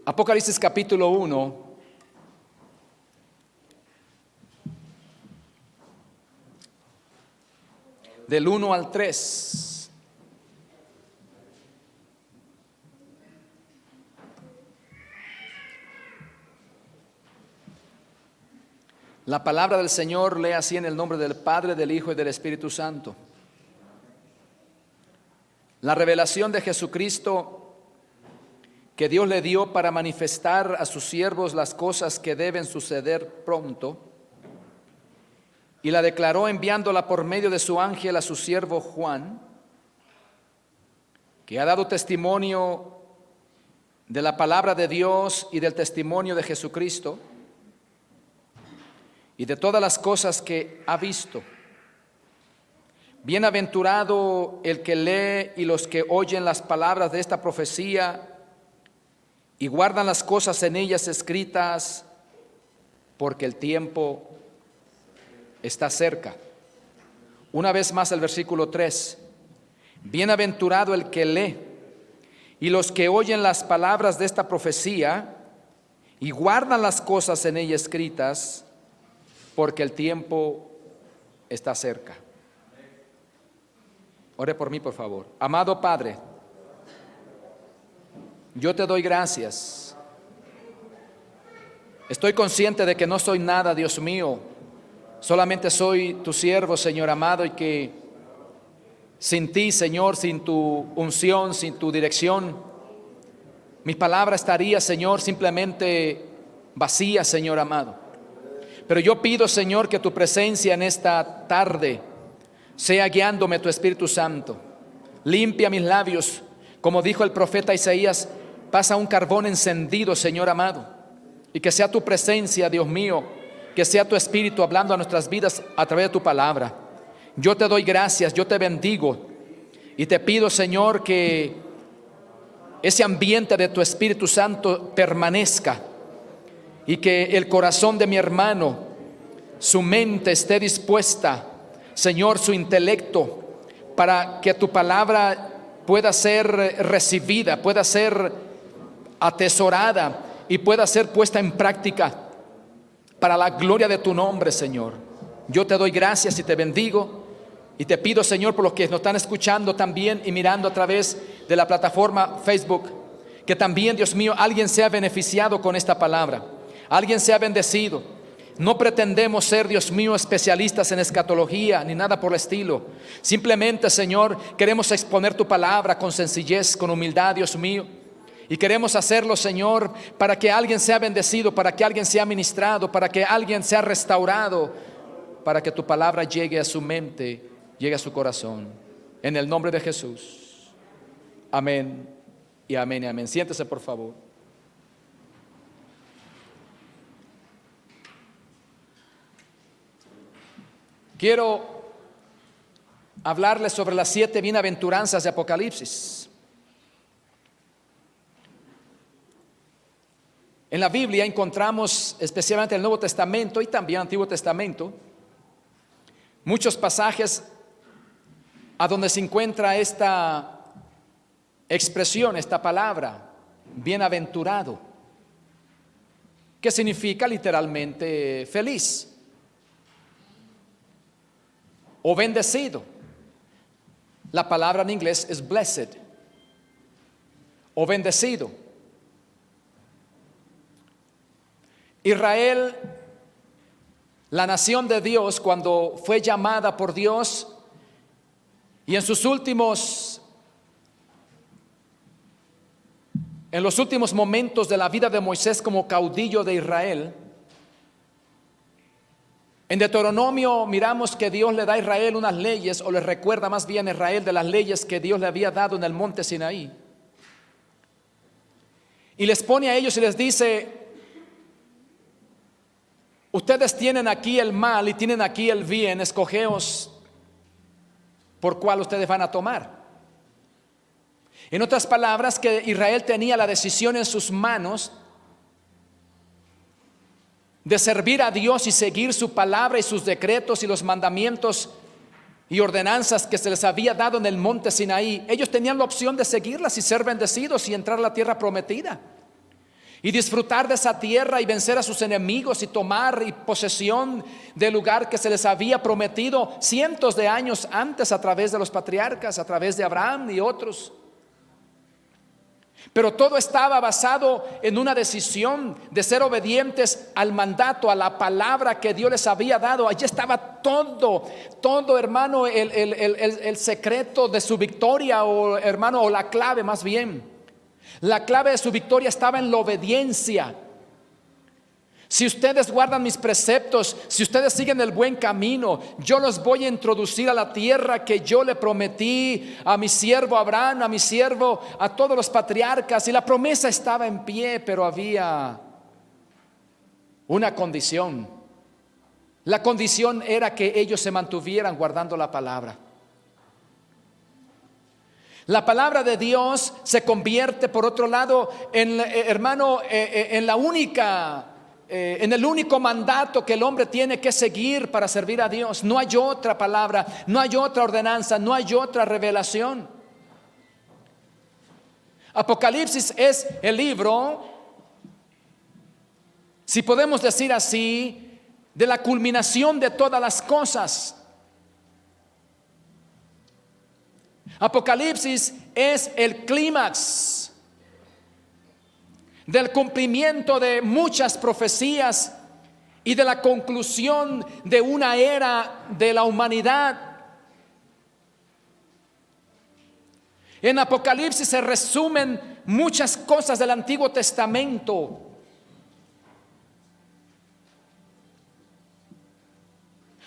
Apocalipsis capítulo 1, del 1 al 3. La palabra del Señor lee así en el nombre del Padre, del Hijo y del Espíritu Santo. La revelación de Jesucristo que Dios le dio para manifestar a sus siervos las cosas que deben suceder pronto, y la declaró enviándola por medio de su ángel a su siervo Juan, que ha dado testimonio de la palabra de Dios y del testimonio de Jesucristo y de todas las cosas que ha visto. Bienaventurado el que lee y los que oyen las palabras de esta profecía y guardan las cosas en ellas escritas, porque el tiempo está cerca. Una vez más el versículo 3. Bienaventurado el que lee y los que oyen las palabras de esta profecía y guardan las cosas en ellas escritas, porque el tiempo está cerca. Ore por mí, por favor. Amado Padre, yo te doy gracias. Estoy consciente de que no soy nada, Dios mío. Solamente soy tu siervo, Señor amado, y que sin ti, Señor, sin tu unción, sin tu dirección, mi palabra estaría, Señor, simplemente vacía, Señor amado. Pero yo pido, Señor, que tu presencia en esta tarde sea guiándome tu Espíritu Santo. Limpia mis labios, como dijo el profeta Isaías, pasa un carbón encendido, Señor amado, y que sea tu presencia, Dios mío, que sea tu Espíritu hablando a nuestras vidas a través de tu palabra. Yo te doy gracias, yo te bendigo y te pido, Señor, que ese ambiente de tu Espíritu Santo permanezca y que el corazón de mi hermano, su mente esté dispuesta, Señor, su intelecto, para que tu palabra pueda ser recibida, pueda ser atesorada y pueda ser puesta en práctica para la gloria de tu nombre, Señor. Yo te doy gracias y te bendigo y te pido, Señor, por los que nos están escuchando también y mirando a través de la plataforma Facebook, que también, Dios mío, alguien sea beneficiado con esta palabra, alguien sea bendecido. No pretendemos ser, Dios mío, especialistas en escatología ni nada por el estilo. Simplemente, Señor, queremos exponer tu palabra con sencillez, con humildad, Dios mío. Y queremos hacerlo, Señor, para que alguien sea bendecido, para que alguien sea ministrado, para que alguien sea restaurado, para que tu palabra llegue a su mente, llegue a su corazón. En el nombre de Jesús. Amén y amén y amén. Siéntese, por favor. Quiero hablarles sobre las 7 bienaventuranzas de Apocalipsis. En la Biblia encontramos, especialmente en el Nuevo Testamento y también el Antiguo Testamento, muchos pasajes a donde se encuentra esta expresión, esta palabra, bienaventurado, que significa literalmente feliz o bendecido. La palabra en inglés es blessed o bendecido. Israel, la nación de Dios, cuando fue llamada por Dios y en sus últimos en los últimos momentos de la vida de Moisés como caudillo de Israel. En Deuteronomio miramos que Dios le da a Israel unas leyes, o le recuerda más bien a Israel de las leyes que Dios le había dado en el monte Sinaí. Y les pone a ellos y les dice: ustedes tienen aquí el mal y tienen aquí el bien, escogeos por cuál ustedes van a tomar. En otras palabras, que Israel tenía la decisión en sus manos de servir a Dios y seguir su palabra y sus decretos y los mandamientos y ordenanzas que se les había dado en el monte Sinaí. Ellos tenían la opción de seguirlas y ser bendecidos y entrar a la tierra prometida y disfrutar de esa tierra y vencer a sus enemigos y tomar posesión del lugar que se les había prometido cientos de años antes a través de los patriarcas, a través de Abraham y otros. Pero todo estaba basado en una decisión de ser obedientes al mandato, a la palabra que Dios les había dado. Allí estaba todo, hermano, el secreto de su victoria, o hermano, o la clave más bien. La clave de su victoria estaba en la obediencia. Si ustedes guardan mis preceptos, si ustedes siguen el buen camino, yo los voy a introducir a la tierra que yo le prometí a mi siervo Abraham, a todos los patriarcas. Y la promesa estaba en pie, pero había una condición. La condición era que ellos se mantuvieran guardando la palabra. La palabra de Dios se convierte, por otro lado, en el único mandato que el hombre tiene que seguir para servir a Dios. No hay otra palabra, no hay otra ordenanza, no hay otra revelación. Apocalipsis es el libro, si podemos decir así, de la culminación de todas las cosas. Apocalipsis es el clímax del cumplimiento de muchas profecías y de la conclusión de una era de la humanidad. En Apocalipsis se resumen muchas cosas del Antiguo Testamento.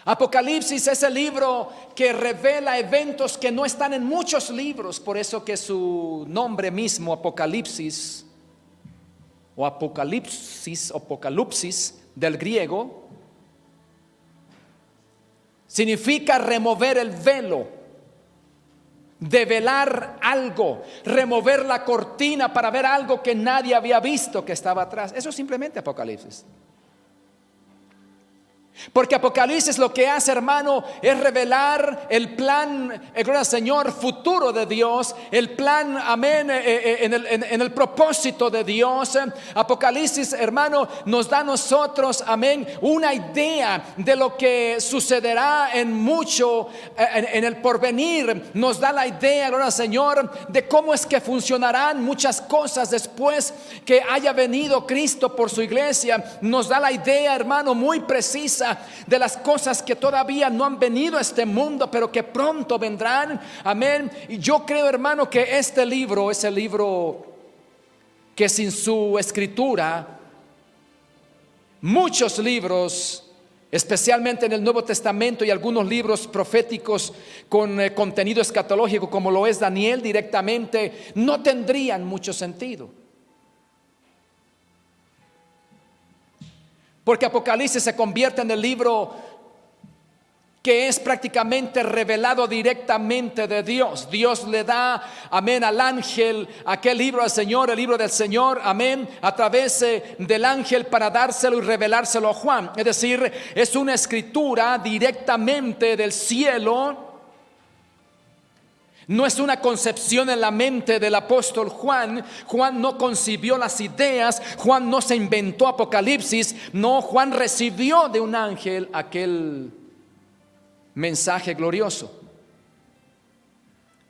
Apocalipsis es el libro que revela eventos que no están en muchos libros, por eso que su nombre mismo, Apocalipsis, o apocalipsis del griego, significa remover el velo, develar algo, remover la cortina para ver algo que nadie había visto que estaba atrás. Eso es simplemente Apocalipsis. Porque Apocalipsis lo que hace, hermano, es revelar el plan, gloria al Señor, futuro de Dios, el plan, amén, en el propósito de Dios. Apocalipsis, hermano, nos da a nosotros, amén, una idea de lo que sucederá en el porvenir. Nos da la idea, gloria al Señor, de cómo es que funcionarán muchas cosas después que haya venido Cristo por su iglesia. Nos da la idea, hermano, muy precisa de las cosas que todavía no han venido a este mundo, pero que pronto vendrán. Amén. Y yo creo, hermano, que este libro es el libro que sin su escritura, muchos libros, especialmente en el Nuevo Testamento y algunos libros proféticos con contenido escatológico, como lo es Daniel directamente, no tendrían mucho sentido. Porque Apocalipsis se convierte en el libro que es prácticamente revelado directamente de Dios. Dios le da, amén, al ángel aquel libro al Señor, el libro del Señor, amén, a través del ángel para dárselo y revelárselo a Juan. Es decir, es una escritura directamente del cielo. No es una concepción en la mente del apóstol Juan. Juan no concibió las ideas. Juan no se inventó Apocalipsis. No, Juan recibió de un ángel aquel mensaje glorioso.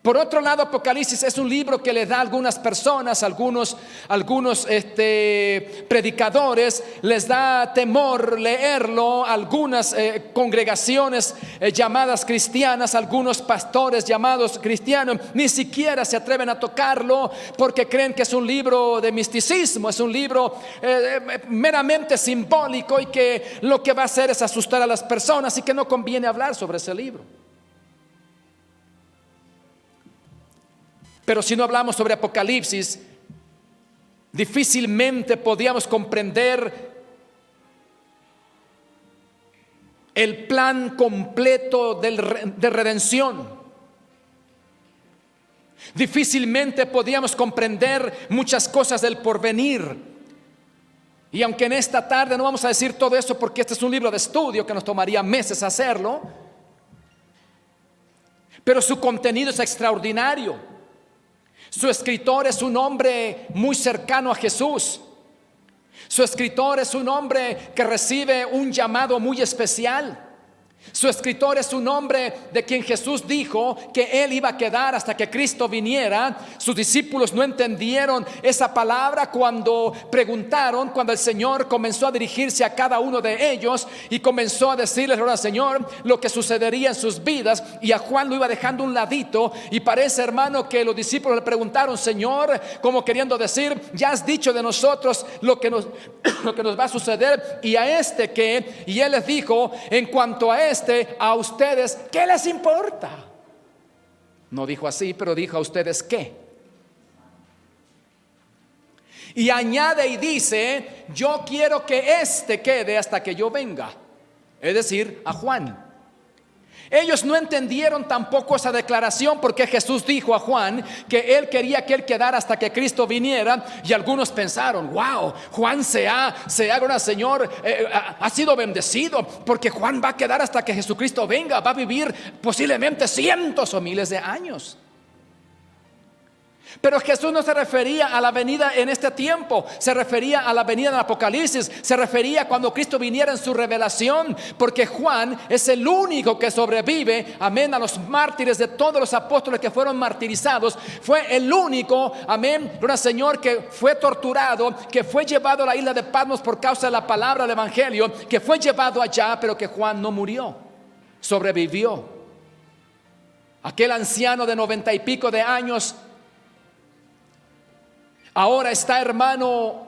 Por otro lado, Apocalipsis es un libro que le da a algunas personas, algunos predicadores, les da temor leerlo, algunas congregaciones llamadas cristianas, algunos pastores llamados cristianos, ni siquiera se atreven a tocarlo porque creen que es un libro de misticismo, es un libro meramente simbólico y que lo que va a hacer es asustar a las personas y que no conviene hablar sobre ese libro. Pero si no hablamos sobre Apocalipsis, difícilmente podíamos comprender el plan completo de redención. Difícilmente podíamos comprender muchas cosas del porvenir. Y aunque en esta tarde no vamos a decir todo eso porque este es un libro de estudio que nos tomaría meses hacerlo, pero su contenido es extraordinario. Su escritor es un hombre muy cercano a Jesús. Su escritor es un hombre que recibe un llamado muy especial. Su escritor es un hombre de quien Jesús dijo que él iba a quedar hasta que Cristo viniera. Sus discípulos no entendieron esa palabra cuando preguntaron, cuando el Señor comenzó a dirigirse a cada uno de ellos y comenzó a decirles al Señor lo que sucedería en sus vidas, y a Juan lo iba dejando a un ladito. Y parece, hermano, que los discípulos le preguntaron: Señor, como queriendo decir, ya has dicho de nosotros lo que nos va a suceder, y a este qué. Y él les dijo: en cuanto a a ustedes, ¿qué les importa? No dijo así, pero dijo: a ustedes qué. Y añade y dice: yo quiero que este quede hasta que yo venga, es decir, a Juan. Ellos no entendieron tampoco esa declaración, porque Jesús dijo a Juan que él quería que él quedara hasta que Cristo viniera. Y algunos pensaron: wow, Juan Señor, ha sido bendecido porque Juan va a quedar hasta que Jesucristo venga, va a vivir posiblemente cientos o miles de años. Pero Jesús no se refería a la venida en este tiempo, se refería a la venida en Apocalipsis, se refería cuando Cristo viniera en su revelación, porque Juan es el único que sobrevive, amén, a los mártires de todos los apóstoles que fueron martirizados. Fue el único, amén, Señor, que fue torturado, que fue llevado a la isla de Patmos por causa de la palabra del evangelio, que fue llevado allá, pero que Juan no murió, sobrevivió. Aquel anciano de 90 y pico de años ahora está, hermano,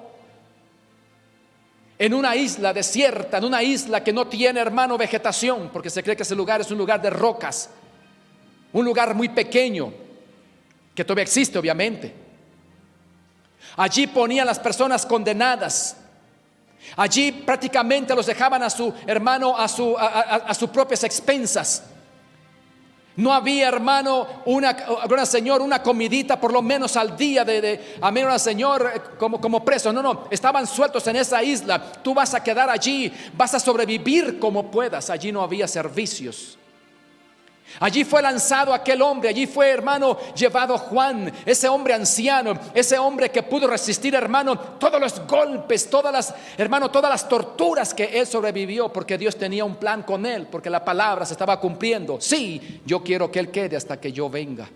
en una isla desierta, en una isla que no tiene, hermano, vegetación, porque se cree que ese lugar es un lugar de rocas, un lugar muy pequeño, que todavía existe, obviamente. Allí ponían las personas condenadas. Allí prácticamente los dejaban a su hermano, a sus propias expensas. No había, hermano, una comidita por lo menos al día amén, Señor, como presos. No, estaban sueltos en esa isla. Tú vas a quedar allí, vas a sobrevivir como puedas. Allí no había servicios. Allí fue lanzado aquel hombre, allí fue, hermano, llevado Juan, ese hombre anciano, ese hombre que pudo resistir, hermano, todos los golpes, todas las torturas que él sobrevivió, porque Dios tenía un plan con él, porque la palabra se estaba cumpliendo. Sí, yo quiero que él quede hasta que yo venga.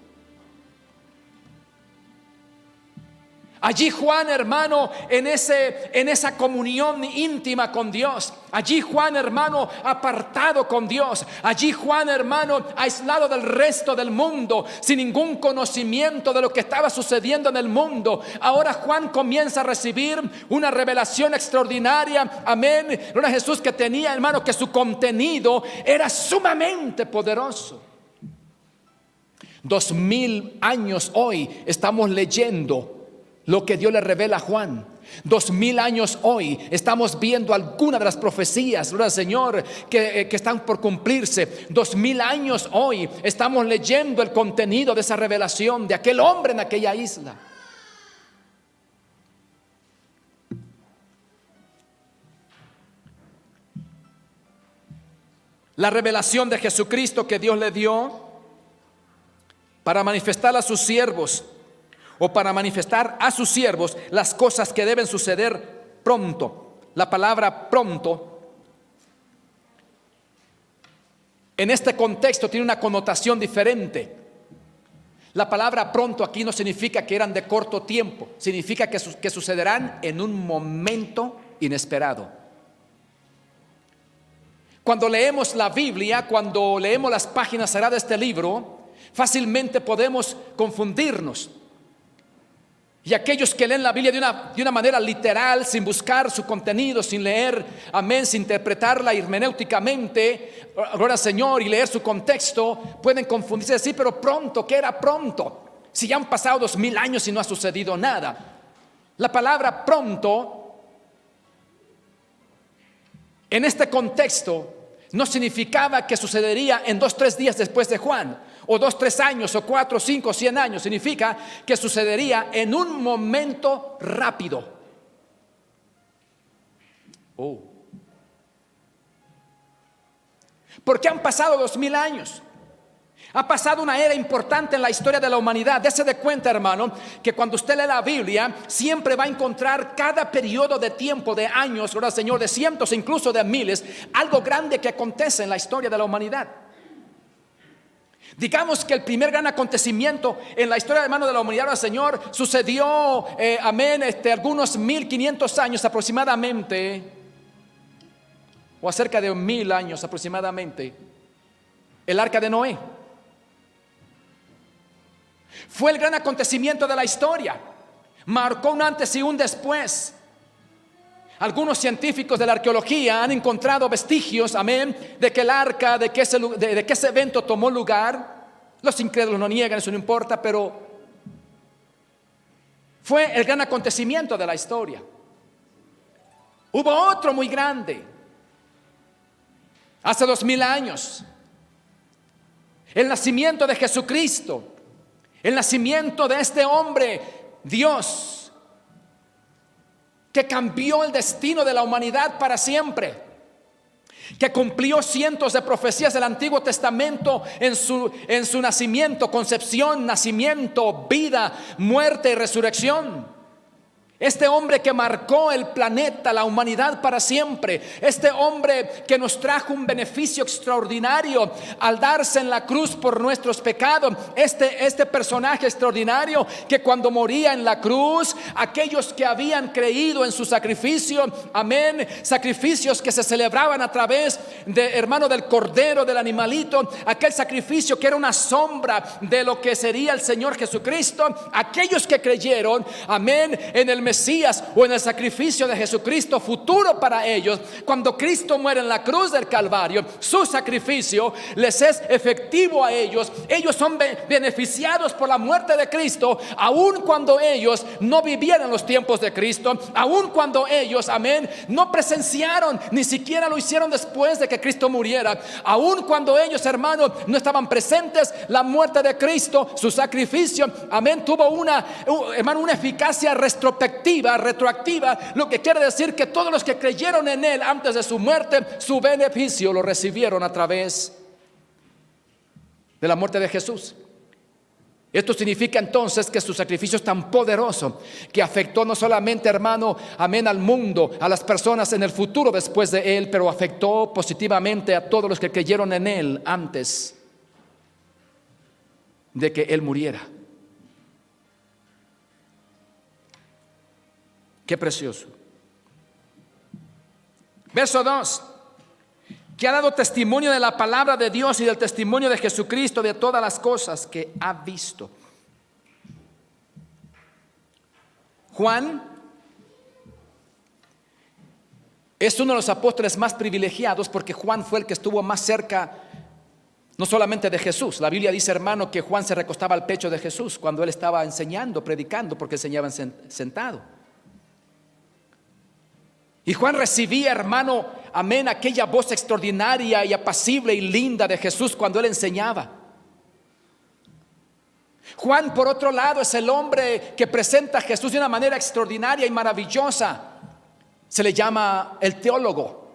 Allí Juan, hermano, en esa comunión íntima con Dios. Allí Juan, hermano, apartado con Dios. Allí Juan, hermano, aislado del resto del mundo, sin ningún conocimiento de lo que estaba sucediendo en el mundo. Ahora Juan comienza a recibir una revelación extraordinaria. Amén. Era Jesús que tenía, hermano, que su contenido era sumamente poderoso. 2000 años hoy estamos leyendo lo que Dios le revela a Juan. 2000 años hoy estamos viendo algunas de las profecías, gloria al Señor, que están por cumplirse. 2000 años hoy estamos leyendo el contenido de esa revelación de aquel hombre en aquella isla. La revelación de Jesucristo que Dios le dio para manifestar a sus siervos, o para manifestar a sus siervos las cosas que deben suceder pronto. La palabra pronto en este contexto tiene una connotación diferente. La palabra pronto aquí no significa que eran de corto tiempo, significa que sucederán en un momento inesperado. Cuando leemos la Biblia, cuando leemos las páginas sagradas de este libro, fácilmente podemos confundirnos. Y aquellos que leen la Biblia de una manera literal, sin buscar su contenido, sin leer, amén, sin interpretarla hermenéuticamente, gloria al Señor, y leer su contexto, pueden confundirse y decir, pero pronto, ¿qué era pronto? Si ya han pasado 2000 años y no ha sucedido nada. La palabra pronto, en este contexto, no significaba que sucedería en 2 o 3 días después de Juan, o 2 o 3 años, o 4, 5, 100 años. Significa que sucedería en un momento rápido. Porque han pasado 2000 años. Ha pasado una era importante en la historia de la humanidad. Dese de cuenta, hermano, que cuando usted lee la Biblia, siempre va a encontrar cada periodo de tiempo, de años, ¿verdad, Señor? De cientos, incluso de miles, algo grande que acontece en la historia de la humanidad. Digamos que el primer gran acontecimiento en la historia, hermano, de la humanidad, ¿verdad, Señor? Sucedió, amén, algunos 1500 años aproximadamente, o acerca de 1000 años aproximadamente, el arca de Noé. Fue el gran acontecimiento de la historia. Marcó un antes y un después. Algunos científicos de la arqueología han encontrado vestigios, amén, de que el arca, de que ese evento tomó lugar. Los incrédulos no niegan, eso no importa, pero fue el gran acontecimiento de la historia. Hubo otro muy grande, hace 2000 años. El nacimiento de Jesucristo. El nacimiento de este hombre, Dios, que cambió el destino de la humanidad para siempre, que cumplió cientos de profecías del Antiguo Testamento en su nacimiento, concepción, nacimiento, vida, muerte y resurrección. Este hombre que marcó el planeta, la humanidad para siempre. Este hombre que nos trajo un beneficio extraordinario al darse en la cruz por nuestros pecados. Este personaje extraordinario que cuando moría en la cruz, aquellos que habían creído en su sacrificio, amén, sacrificios que se celebraban a través de, hermano, del cordero, del animalito, aquel sacrificio que era una sombra de lo que sería el Señor Jesucristo. Aquellos que creyeron, amén, en el Mesías o en el sacrificio de Jesucristo futuro para ellos, cuando Cristo muere en la cruz del Calvario, su sacrificio les es efectivo a ellos. Ellos son beneficiados por la muerte de Cristo, aun cuando ellos no vivieron los tiempos de Cristo, aun cuando ellos, amén, no presenciaron, ni siquiera lo hicieron después de que Cristo muriera, aun cuando ellos, hermanos, no estaban presentes. La muerte de Cristo, su sacrificio, amén, tuvo una eficacia retroactiva, lo que quiere decir que todos los que creyeron en Él antes de su muerte, su beneficio lo recibieron a través de la muerte de Jesús. Esto significa entonces que su sacrificio es tan poderoso que afectó no solamente, hermano, amén, al mundo, a las personas en el futuro después de Él, pero afectó positivamente a todos los que creyeron en Él antes de que Él muriera. Qué precioso. Verso 2. Que ha dado testimonio de la palabra de Dios y del testimonio de Jesucristo, de todas las cosas que ha visto. Juan es uno de los apóstoles más privilegiados, porque Juan fue el que estuvo más cerca, no solamente de Jesús. La Biblia dice, hermano, que Juan se recostaba al pecho de Jesús cuando él estaba enseñando, predicando, porque enseñaba sentado. Y Juan recibía, hermano, amén, aquella voz extraordinaria y apacible y linda de Jesús cuando él enseñaba. Juan, por otro lado, es el hombre que presenta a Jesús de una manera extraordinaria y maravillosa. Se le llama el teólogo,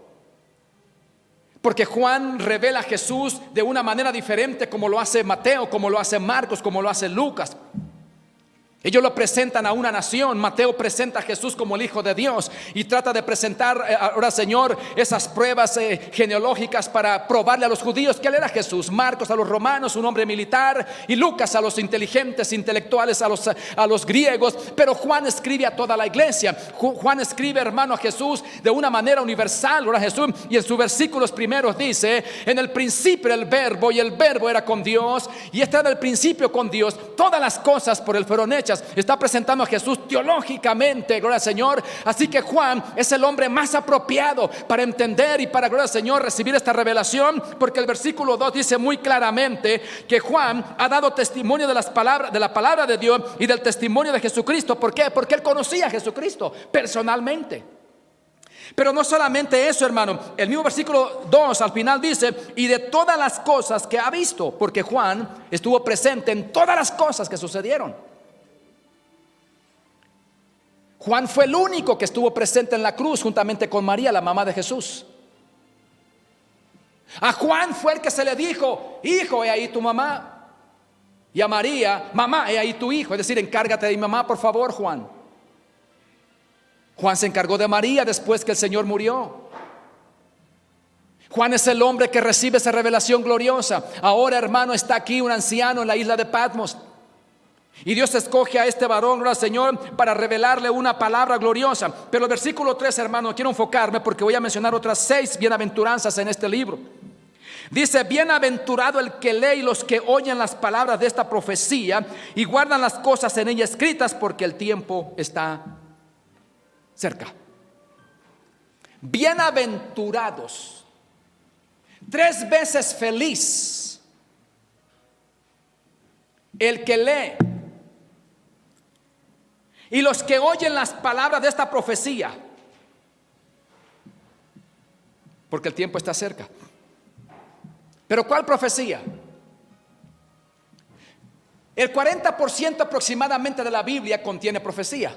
porque Juan revela a Jesús de una manera diferente, como lo hace Mateo, como lo hace Marcos, como lo hace Lucas. Ellos lo presentan a una nación. Mateo presenta a Jesús como el Hijo de Dios y trata de presentar ahora, Señor, esas pruebas genealógicas para probarle a los judíos que él era Jesús. Marcos a los romanos, un hombre militar, y Lucas a los inteligentes, intelectuales, a los griegos. Pero Juan escribe a toda la iglesia. Juan escribe, hermano, a Jesús de una manera universal, ahora Jesús, y en sus versículos primeros dice: en el principio era el verbo, y el verbo era con Dios, y estaba en el principio con Dios. Todas las cosas por él fueron hechas. Está presentando a Jesús teológicamente, gloria al Señor. Así que Juan es el hombre más apropiado para entender y para, gloria al Señor, recibir esta revelación, porque el versículo 2 dice muy claramente que Juan ha dado testimonio de las palabras, de la palabra de Dios y del testimonio de Jesucristo. ¿Por qué? Porque él conocía a Jesucristo personalmente. Pero no solamente eso, hermano. El mismo versículo 2 al final dice: y de todas las cosas que ha visto, porque Juan estuvo presente en todas las cosas que sucedieron. Juan fue el único que estuvo presente en la cruz juntamente con María, la mamá de Jesús. A Juan fue el que se le dijo: hijo, he ahí tu mamá. Y a María: mamá, he ahí tu hijo. Es decir, encárgate de mi mamá, por favor, Juan. Juan se encargó de María después que el Señor murió. Juan es el hombre que recibe esa revelación gloriosa. Ahora, hermano, está aquí un anciano en la isla de Patmos, y Dios escoge a este varón, gloria al Señor, para revelarle una palabra gloriosa. Pero el versículo 3, hermano, quiero enfocarme porque voy a mencionar otras 6 bienaventuranzas en este libro. Dice: bienaventurado el que lee y los que oyen las palabras de esta profecía y guardan las cosas en ella escritas, porque el tiempo está cerca. Bienaventurados, 3 veces feliz el que lee y los que oyen las palabras de esta profecía, porque el tiempo está cerca. Pero ¿cuál profecía? El 40% aproximadamente de la Biblia contiene profecía,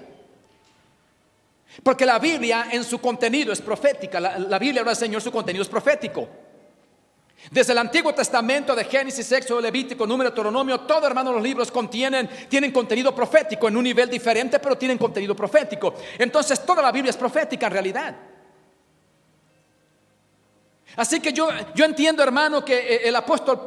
porque la Biblia en su contenido es profética. La Biblia del Señor, su contenido es profético. Desde el Antiguo Testamento, de Génesis, Éxodo, Levítico, Número, Deuteronomio, todo, hermano, los libros tienen contenido profético en un nivel diferente, pero tienen contenido profético. Entonces toda la Biblia es profética en realidad. Así que yo entiendo, hermano, que el apóstol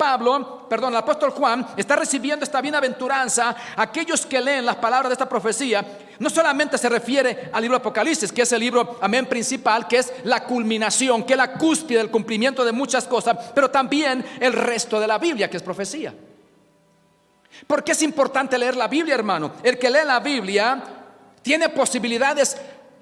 Juan está recibiendo esta bienaventuranza. Aquellos que leen las palabras de esta profecía, no solamente se refiere al libro de Apocalipsis, que es el libro, amén, principal, que es la culminación, que es la cúspide del cumplimiento de muchas cosas, pero también el resto de la Biblia, que es profecía. ¿Por qué es importante leer la Biblia, hermano? El que lee la Biblia tiene posibilidades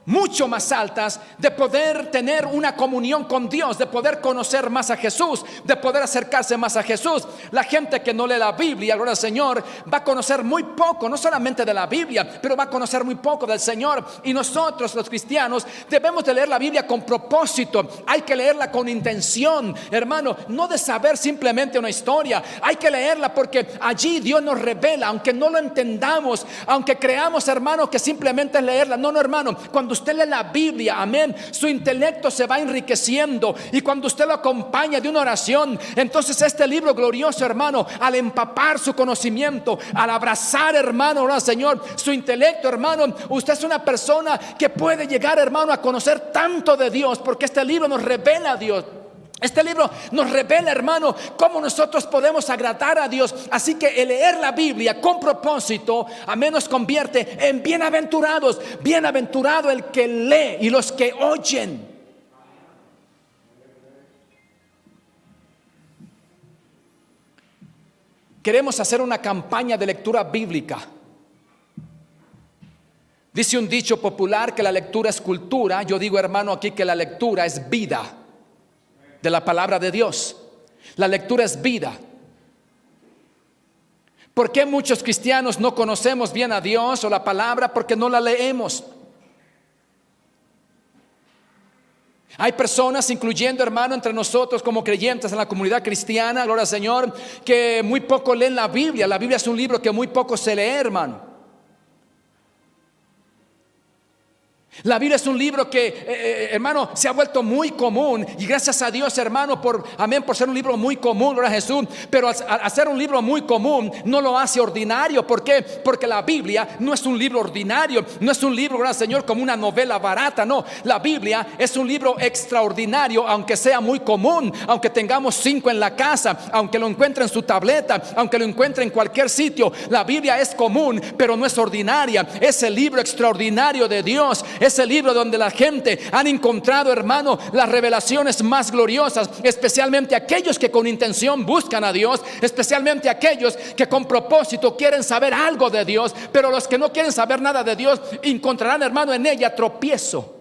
mucho más altas de poder tener una comunión con Dios, de poder conocer más a Jesús, de poder acercarse más a Jesús. La gente que no lee la Biblia, gloria al Señor, va a conocer muy poco, no solamente de la Biblia, pero va a conocer muy poco del Señor. Y nosotros, los cristianos, debemos de leer la Biblia con propósito. Hay que leerla con intención, hermano, no de saber simplemente una historia. Hay que leerla porque allí Dios nos revela, aunque no lo entendamos, aunque creamos, hermano, que simplemente es leerla. No, hermano, cuando usted lee la Biblia, amén, su intelecto se va enriqueciendo, y cuando usted lo acompaña de una oración, entonces este libro glorioso, hermano, al empapar su conocimiento, al abrazar, hermano, al Señor, su intelecto, hermano, usted es una persona que puede llegar, hermano, a conocer tanto de Dios, porque este libro nos revela a Dios. Este libro nos revela, hermano, cómo nosotros podemos agradar a Dios. Así que el leer la Biblia con propósito, amén, nos convierte en bienaventurados. Bienaventurado el que lee y los que oyen. Queremos hacer una campaña de lectura bíblica. Dice un dicho popular que la lectura es cultura. Yo digo, hermano, aquí que la lectura es vida de la palabra de Dios. La lectura es vida. ¿Por qué muchos cristianos no conocemos bien a Dios o la palabra? Porque no la leemos. Hay personas, incluyendo, hermano, entre nosotros como creyentes en la comunidad cristiana, gloria al Señor, que muy poco leen la Biblia. La Biblia es un libro que muy poco se lee, hermano. La Biblia es un libro que, hermano, se ha vuelto muy común. Y gracias a Dios, hermano, amén, por ser un libro muy común, gloria a Jesús. Pero al ser un libro muy común, no lo hace ordinario. ¿Por qué? Porque la Biblia no es un libro ordinario. No es un libro, gracias al Señor, como una novela barata. No, la Biblia es un libro extraordinario, aunque sea muy común. Aunque tengamos 5 en la casa, aunque lo encuentre en su tableta, aunque lo encuentre en cualquier sitio. La Biblia es común, pero no es ordinaria. Es el libro extraordinario de Dios. Es el libro donde la gente han encontrado, hermano, las revelaciones más gloriosas, especialmente aquellos que con intención buscan a Dios, especialmente aquellos que con propósito quieren saber algo de Dios. Pero los que no quieren saber nada de Dios encontrarán, hermano, en ella tropiezo,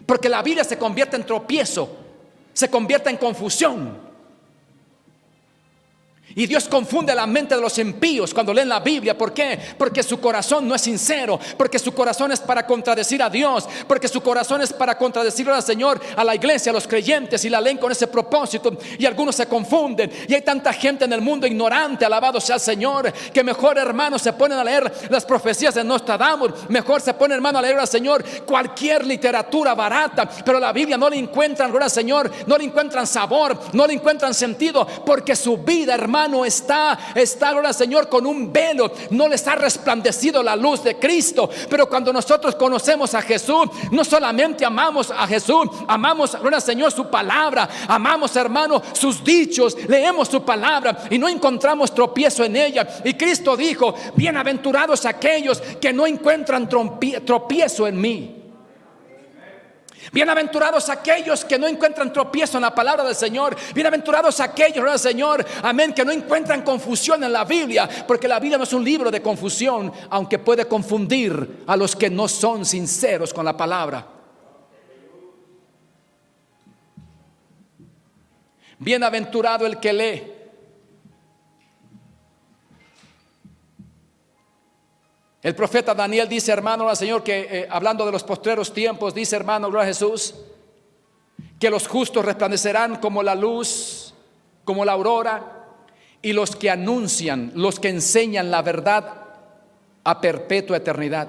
porque la Biblia se convierte en tropiezo, se convierte en confusión. Y Dios confunde la mente de los impíos cuando leen la Biblia. ¿Por qué? Porque su corazón no es sincero, porque su corazón es para contradecir a Dios, porque su corazón es para contradecir al Señor, a la iglesia, a los creyentes, y la leen con ese propósito. Y algunos se confunden, y hay tanta gente en el mundo ignorante, alabado sea el Señor, que mejor, hermano, se ponen a leer las profecías de Nostradamus, mejor se ponen, hermano, a leer al Señor cualquier literatura barata. Pero la Biblia no le encuentran, gloria al Señor, no le encuentran sabor, no le encuentran sentido, porque su vida, hermano, está, gloria al Señor, con un velo. No les ha resplandecido la luz de Cristo. Pero cuando nosotros conocemos a Jesús, no solamente amamos a Jesús, amamos, gloria al Señor, su palabra, amamos, hermano, sus dichos, leemos su palabra y no encontramos tropiezo en ella. Y Cristo dijo: bienaventurados aquellos que no encuentran tropiezo en mí. Bienaventurados aquellos que no encuentran tropiezo en la palabra del Señor. Bienaventurados aquellos, gloria al Señor, amén, que no encuentran confusión en la Biblia, porque la Biblia no es un libro de confusión, aunque puede confundir a los que no son sinceros con la palabra. Bienaventurado el que lee. El profeta Daniel dice, hermano, al Señor, que hablando de los postreros tiempos, dice, hermano, gloria a Jesús, que los justos resplandecerán como la luz, como la aurora, y los que anuncian, los que enseñan la verdad a perpetua eternidad.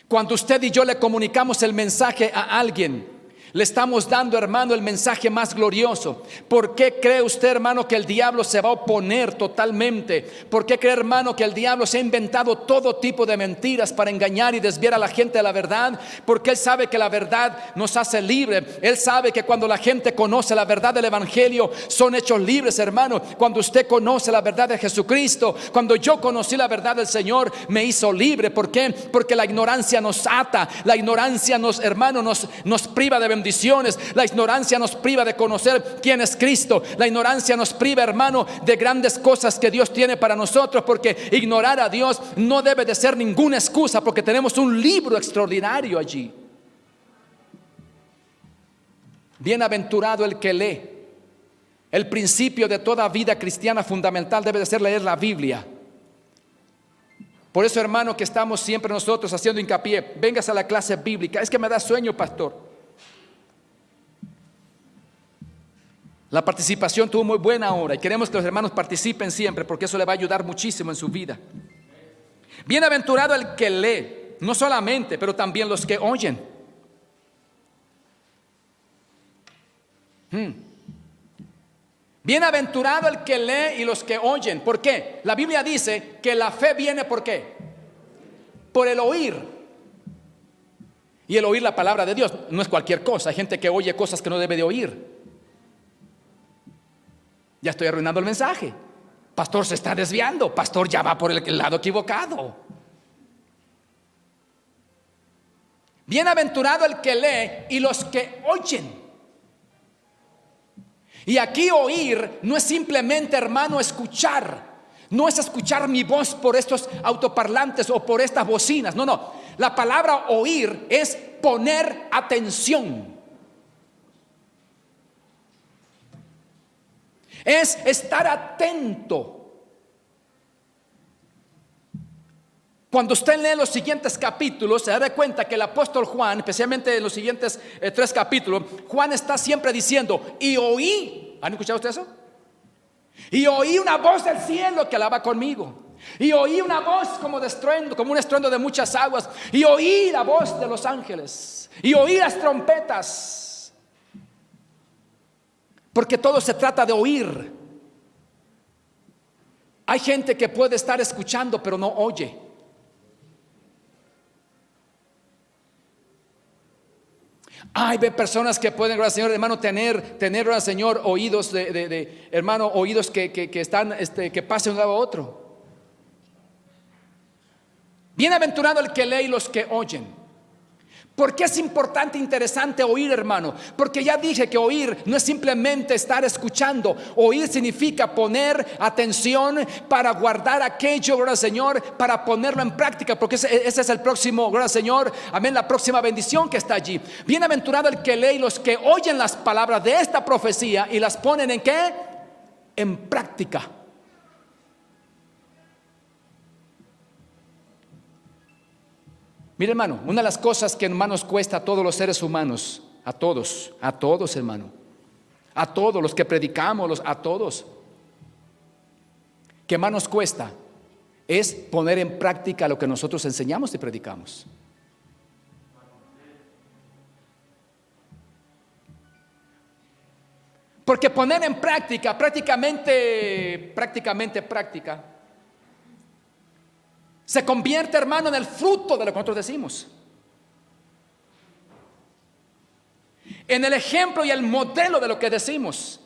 Cuando usted y yo le comunicamos el mensaje a alguien, le estamos dando, hermano, el mensaje más glorioso. ¿Por qué cree usted, hermano, que el diablo se va a oponer totalmente? ¿Por qué cree, hermano, que el diablo se ha inventado todo tipo de mentiras para engañar y desviar a la gente de la verdad? Porque él sabe que la verdad nos hace libre. Él sabe que cuando la gente conoce la verdad del evangelio, son hechos libres, hermano. Cuando usted conoce la verdad de Jesucristo, cuando yo conocí la verdad del Señor, me hizo libre. ¿Por qué? Porque la ignorancia nos ata. La ignorancia nos, hermano, nos priva de bendiciones. La ignorancia nos priva de conocer quién es Cristo. La ignorancia nos priva, hermano, de grandes cosas que Dios tiene para nosotros, porque ignorar a Dios no debe de ser ninguna excusa, porque tenemos un libro extraordinario allí. Bienaventurado el que lee. El principio de toda vida cristiana fundamental debe de ser leer la Biblia. Por eso, hermano, que estamos siempre nosotros haciendo hincapié: vengas a la clase bíblica. Es que me da sueño, pastor. La participación tuvo muy buena ahora y queremos que los hermanos participen siempre, porque eso le va a ayudar muchísimo en su vida. Bienaventurado el que lee, no solamente, pero también los que oyen. Bienaventurado el que lee y los que oyen. ¿Por qué? La Biblia dice que la fe viene ¿por qué? Por el oír. Y el oír la palabra de Dios no es cualquier cosa. Hay gente que oye cosas que no debe de oír. Ya estoy arruinando el mensaje. Pastor, se está desviando. Pastor, ya va por el lado equivocado. Bienaventurado el que lee y los que oyen. Y aquí oír no es simplemente, hermano, escuchar. No es escuchar mi voz por estos autoparlantes o por estas bocinas. No, no. La palabra oír es poner atención. Es estar atento. Cuando usted lee los siguientes capítulos, se da cuenta que el apóstol Juan, especialmente en los siguientes 3 capítulos, Juan está siempre diciendo: y oí. ¿Han escuchado ustedes eso? Y oí una voz del cielo que hablaba conmigo. Y oí una voz como de estruendo, como un estruendo de muchas aguas. Y oí la voz de los ángeles. Y oí las trompetas. Porque todo se trata de oír. Hay gente que puede estar escuchando pero no oye. Hay personas que pueden, gracias Señor, hermano, tener, gracias Señor, oídos hermano, oídos que están, que pasen de un lado a otro. Bienaventurado el que lee y los que oyen. ¿Por qué es importante e interesante oír, hermano? Porque ya dije que oír no es simplemente estar escuchando. Oír significa poner atención para guardar aquello, gloria al Señor, para ponerlo en práctica. Porque ese es el próximo, gloria al Señor, amén, la próxima bendición que está allí. Bienaventurado el que lee y los que oyen las palabras de esta profecía y las ponen ¿en qué? En práctica. Mire, hermano, una de las cosas que hermanos cuesta a todos los seres humanos, a todos hermano, a todos los que predicamos, a todos, que más nos cuesta es poner en práctica lo que nosotros enseñamos y predicamos. Porque poner en práctica, prácticamente se convierte, hermano, en el fruto de lo que nosotros decimos, en el ejemplo y el modelo de lo que decimos.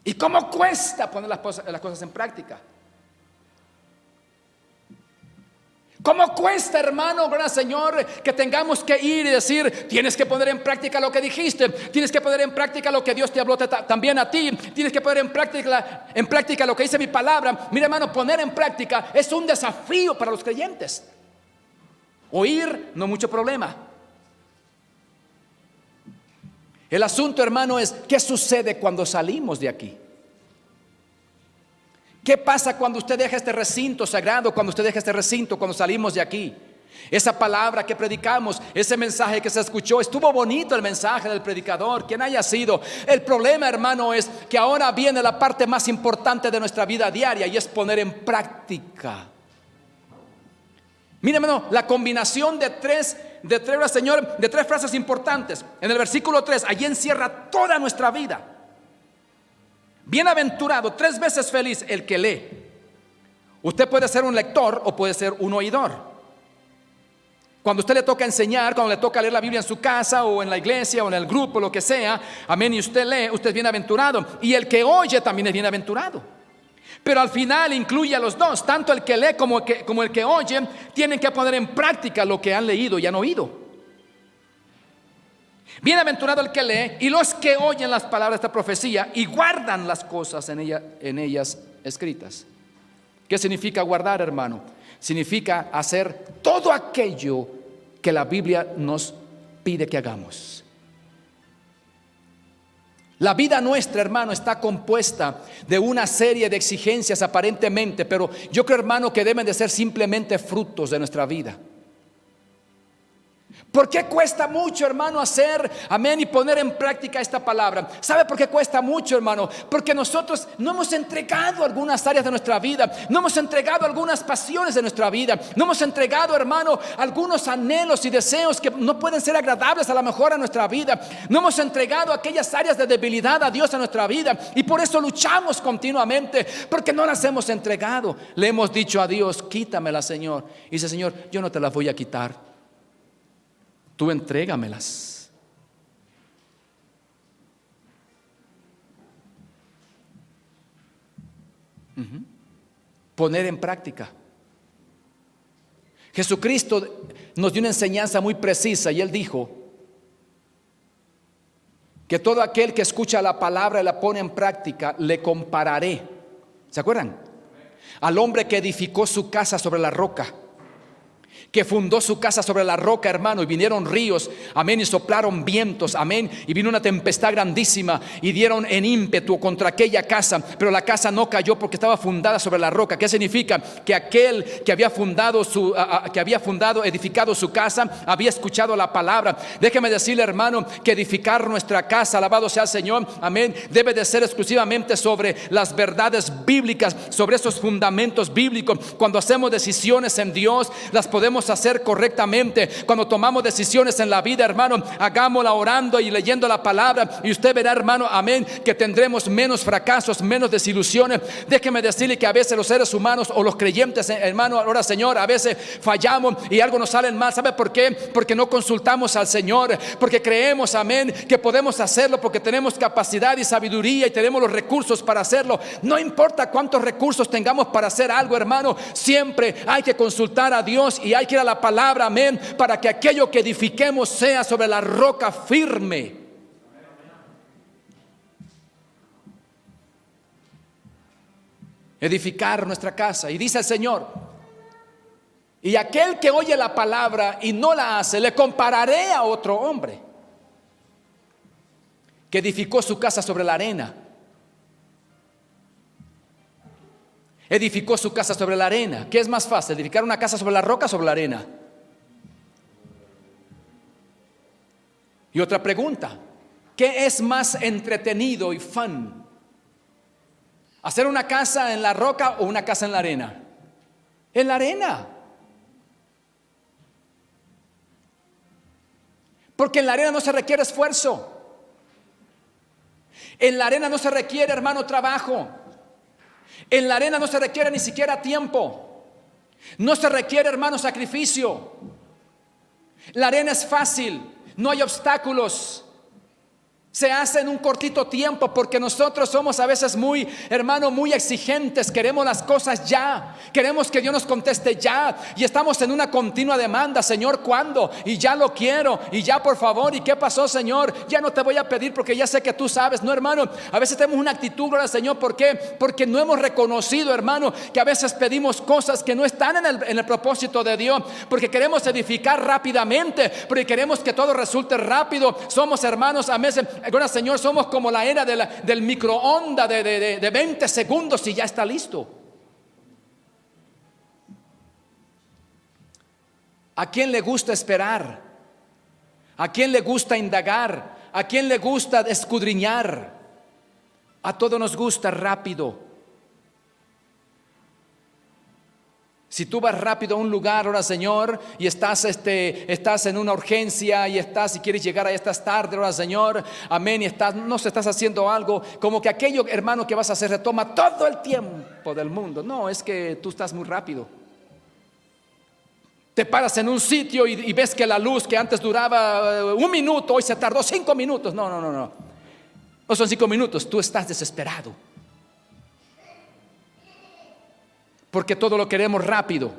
¿Y cómo cuesta poner las cosas en práctica? ¿Cómo cuesta, hermano, gran Señor, que tengamos que ir y decir, tienes que poner en práctica lo que dijiste, tienes que poner en práctica lo que Dios te habló también a ti, tienes que poner en práctica lo que dice mi palabra? Mira, hermano, poner en práctica es un desafío para los creyentes. Oír, no mucho problema. El asunto, hermano, es ¿qué sucede cuando salimos de aquí? ¿Qué pasa cuando usted deja este recinto sagrado? Cuando usted deja este recinto, cuando salimos de aquí. Esa palabra que predicamos, ese mensaje que se escuchó, estuvo bonito el mensaje del predicador, quien haya sido. El problema, hermano, es que ahora viene la parte más importante de nuestra vida diaria y es poner en práctica. Mira, hermano, la combinación de tres frases importantes. En el versículo 3, allí encierra toda nuestra vida. Bienaventurado, 3 veces feliz el que lee. Usted puede ser un lector o puede ser un oidor. Cuando usted le toca enseñar, cuando le toca leer la Biblia en su casa o en la iglesia o en el grupo, lo que sea, amén, y usted lee, usted es bienaventurado. Y el que oye también es bienaventurado. Pero al final incluye a los dos, tanto el que lee como el que oye, tienen que poner en práctica lo que han leído y han oído. Bienaventurado el que lee y los que oyen las palabras de esta profecía y guardan las cosas en ellas escritas. ¿Qué significa guardar, hermano? Significa hacer todo aquello que la Biblia nos pide que hagamos. La vida nuestra, hermano, está compuesta de una serie de exigencias aparentemente, pero yo creo, hermano, que deben de ser simplemente frutos de nuestra vida. ¿Por qué cuesta mucho, hermano, hacer, amén, y poner en práctica esta palabra? ¿Sabe por qué cuesta mucho, hermano? Porque nosotros no hemos entregado algunas áreas de nuestra vida, no hemos entregado algunas pasiones de nuestra vida, no hemos entregado, hermano, algunos anhelos y deseos que no pueden ser agradables a lo mejor a nuestra vida. No hemos entregado aquellas áreas de debilidad a Dios en nuestra vida y por eso luchamos continuamente, porque no las hemos entregado. Le hemos dicho a Dios, quítamelas, Señor. Y dice, Señor, yo no te las voy a quitar. Tú entrégamelas. Poner en práctica. Jesucristo nos dio una enseñanza muy precisa y Él dijo que todo aquel que escucha la palabra y la pone en práctica, le compararé. ¿Se acuerdan? Al hombre que edificó su casa sobre la roca. que fundó su casa sobre la roca, hermano, y vinieron ríos, amén, y soplaron vientos, amén, y vino una tempestad grandísima y dieron en ímpetu contra aquella casa, pero la casa no cayó porque estaba fundada sobre la roca. ¿Qué significa? Que aquel que había edificado su casa, había escuchado la palabra. Déjeme decirle, hermano, que edificar nuestra casa, alabado sea el Señor, amén, debe de ser exclusivamente sobre las verdades bíblicas, sobre esos fundamentos bíblicos. Cuando hacemos decisiones en Dios, las podemos hacer correctamente. Cuando tomamos decisiones en la vida, hermano, hagámosla orando y leyendo la palabra, y usted verá, hermano, amén, que tendremos menos fracasos, menos desilusiones. Déjeme decirle que a veces los seres humanos o los creyentes, hermano, ahora Señor, a veces fallamos y algo nos sale mal. ¿Sabe por qué? Porque no consultamos al Señor, porque creemos, amén, que podemos hacerlo porque tenemos capacidad y sabiduría y tenemos los recursos para hacerlo. No importa cuántos recursos tengamos para hacer algo, hermano, siempre hay que consultar a Dios y hay que ir a la palabra, amén, para que aquello que edifiquemos sea sobre la roca firme. Edificar nuestra casa. Y dice el Señor: y aquel que oye la palabra y no la hace, le compararé a otro hombre que edificó su casa sobre la arena. Edificó su casa sobre la arena. ¿Qué es más fácil, edificar una casa sobre la roca o sobre la arena? Y otra pregunta: ¿qué es más entretenido y fun? ¿Hacer una casa en la roca o una casa en la arena? En la arena. Porque en la arena no se requiere esfuerzo. En la arena no se requiere, hermano, trabajo. En la arena no se requiere ni siquiera tiempo. No se requiere, hermano, sacrificio. La arena es fácil, no hay obstáculos. Se hace en un cortito tiempo porque nosotros somos a veces muy, hermano, muy exigentes. Queremos las cosas ya. Queremos que Dios nos conteste ya. Y estamos en una continua demanda. Señor, ¿cuándo? Y ya lo quiero. Y ya, por favor. ¿Y qué pasó, Señor? Ya no te voy a pedir porque ya sé que tú sabes. No, hermano. A veces tenemos una actitud, gloria al Señor. ¿Por qué? Porque no hemos reconocido, hermano, que a veces pedimos cosas que no están en el propósito de Dios. Porque queremos edificar rápidamente. Porque queremos que todo resulte rápido. Somos, hermanos, a veces, ahora, Señor, somos como la era del microondas de 20 segundos y ya está listo. ¿A quién le gusta esperar? ¿A quién le gusta indagar? ¿A quién le gusta escudriñar? A todos nos gusta rápido. Si tú vas rápido a un lugar, ahora Señor, y estás en una urgencia y quieres llegar ahí, estás tarde, ahora Señor, amén, y estás haciendo algo, como que aquello, hermano, que vas a hacer se toma todo el tiempo del mundo. No, es que tú estás muy rápido. Te paras en un sitio y ves que la luz que antes duraba 1 minuto, hoy se tardó 5 minutos. No. No son 5 minutos, tú estás desesperado. Porque todo lo queremos rápido.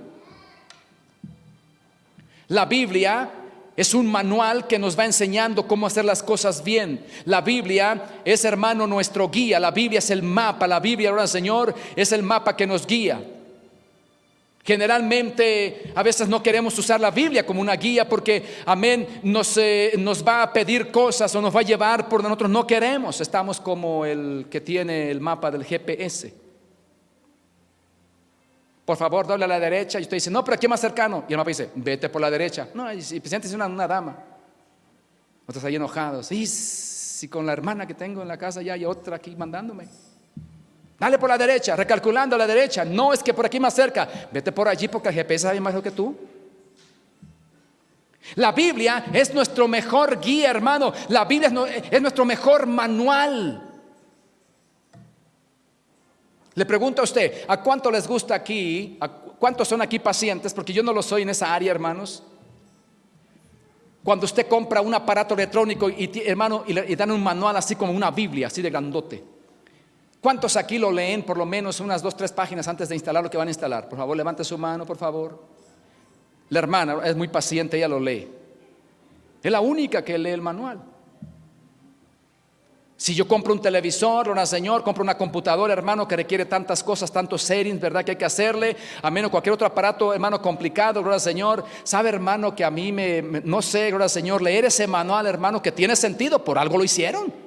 La Biblia es un manual que nos va enseñando cómo hacer las cosas bien. La Biblia es, hermano, nuestro guía. La Biblia es el mapa. La Biblia, ahora Señor, es el mapa que nos guía. Generalmente a veces no queremos usar la Biblia como una guía porque, amén, nos va a pedir cosas o nos va a llevar por donde nosotros no queremos. Estamos como el que tiene el mapa del GPS. Por favor, doble a la derecha. Y usted dice: no, pero aquí es más cercano. Y el mapa dice: vete por la derecha. No, y presidente es una dama. Otros ahí enojados. Y si con la hermana que tengo en la casa ya hay otra aquí mandándome. Dale por la derecha, recalculando a la derecha. No, es que por aquí más cerca. Vete por allí porque el GPS sabe mejor que tú. La Biblia es nuestro mejor guía, hermano. La Biblia es nuestro mejor manual. Le pregunto a usted: ¿a cuánto les gusta aquí? ¿A cuántos son aquí pacientes? Porque yo no lo soy en esa área, hermanos. Cuando usted compra un aparato electrónico hermano, y le dan un manual así como una Biblia, así de grandote. ¿Cuántos aquí lo leen por lo menos unas 2, 3 páginas antes de instalar lo que van a instalar? Por favor, levante su mano, por favor. La hermana es muy paciente, ella lo lee. Es la única que lee el manual. Si yo compro un televisor, gloria al Señor, compro una computadora, hermano, que requiere tantas cosas, tantos settings, ¿verdad? Que hay que hacerle, a menos cualquier otro aparato, hermano, complicado, gloria al Señor. Sabe, hermano, que a mí no sé, gloria al Señor, leer ese manual, hermano, que tiene sentido, por algo lo hicieron.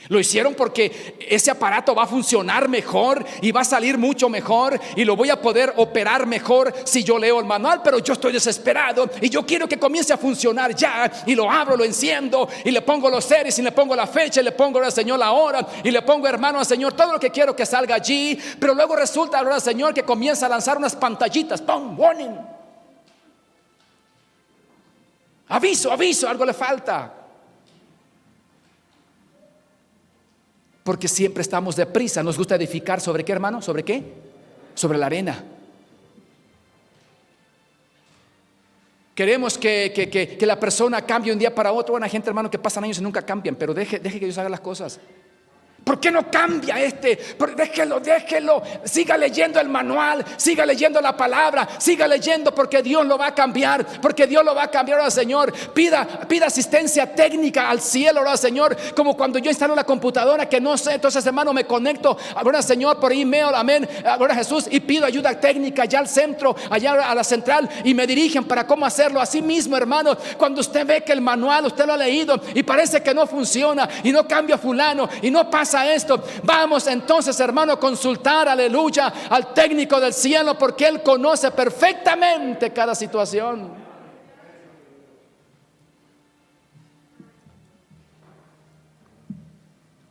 Lo hicieron porque ese aparato va a funcionar mejor y va a salir mucho mejor y lo voy a poder operar mejor si yo leo el manual. Pero yo estoy desesperado y yo quiero que comience a funcionar ya, y lo abro, lo enciendo y le pongo los series y le pongo la fecha y le pongo al Señor la hora y le pongo, hermano, al Señor todo lo que quiero que salga allí. Pero luego resulta, al Señor, que comienza a lanzar unas pantallitas, ¡pum! Warning, aviso, aviso, algo le falta. Porque siempre estamos deprisa. Nos gusta edificar ¿sobre qué, hermano? ¿Sobre qué? Sobre la arena. Queremos que la persona cambie un día para otro. Bueno, hay gente, hermano, que pasan años y nunca cambian. Pero deje que Dios haga las cosas. ¿Por qué no cambia este? Déjelo. Siga leyendo el manual, siga leyendo la palabra, siga leyendo, porque Dios lo va a cambiar. Porque Dios lo va a cambiar al Señor. Pida asistencia técnica al cielo, al Señor. Como cuando yo instalo la computadora que no sé, entonces, hermano, me conecto ahora, Señor, por email, amén, ahora Jesús, y pido ayuda técnica allá al centro, allá a la central, y me dirigen para cómo hacerlo. Así mismo, hermano, cuando usted ve que el manual usted lo ha leído y parece que no funciona y no cambia fulano y no pasa esto, vamos entonces, hermano, a consultar, aleluya, al técnico del cielo, porque Él conoce perfectamente cada situación.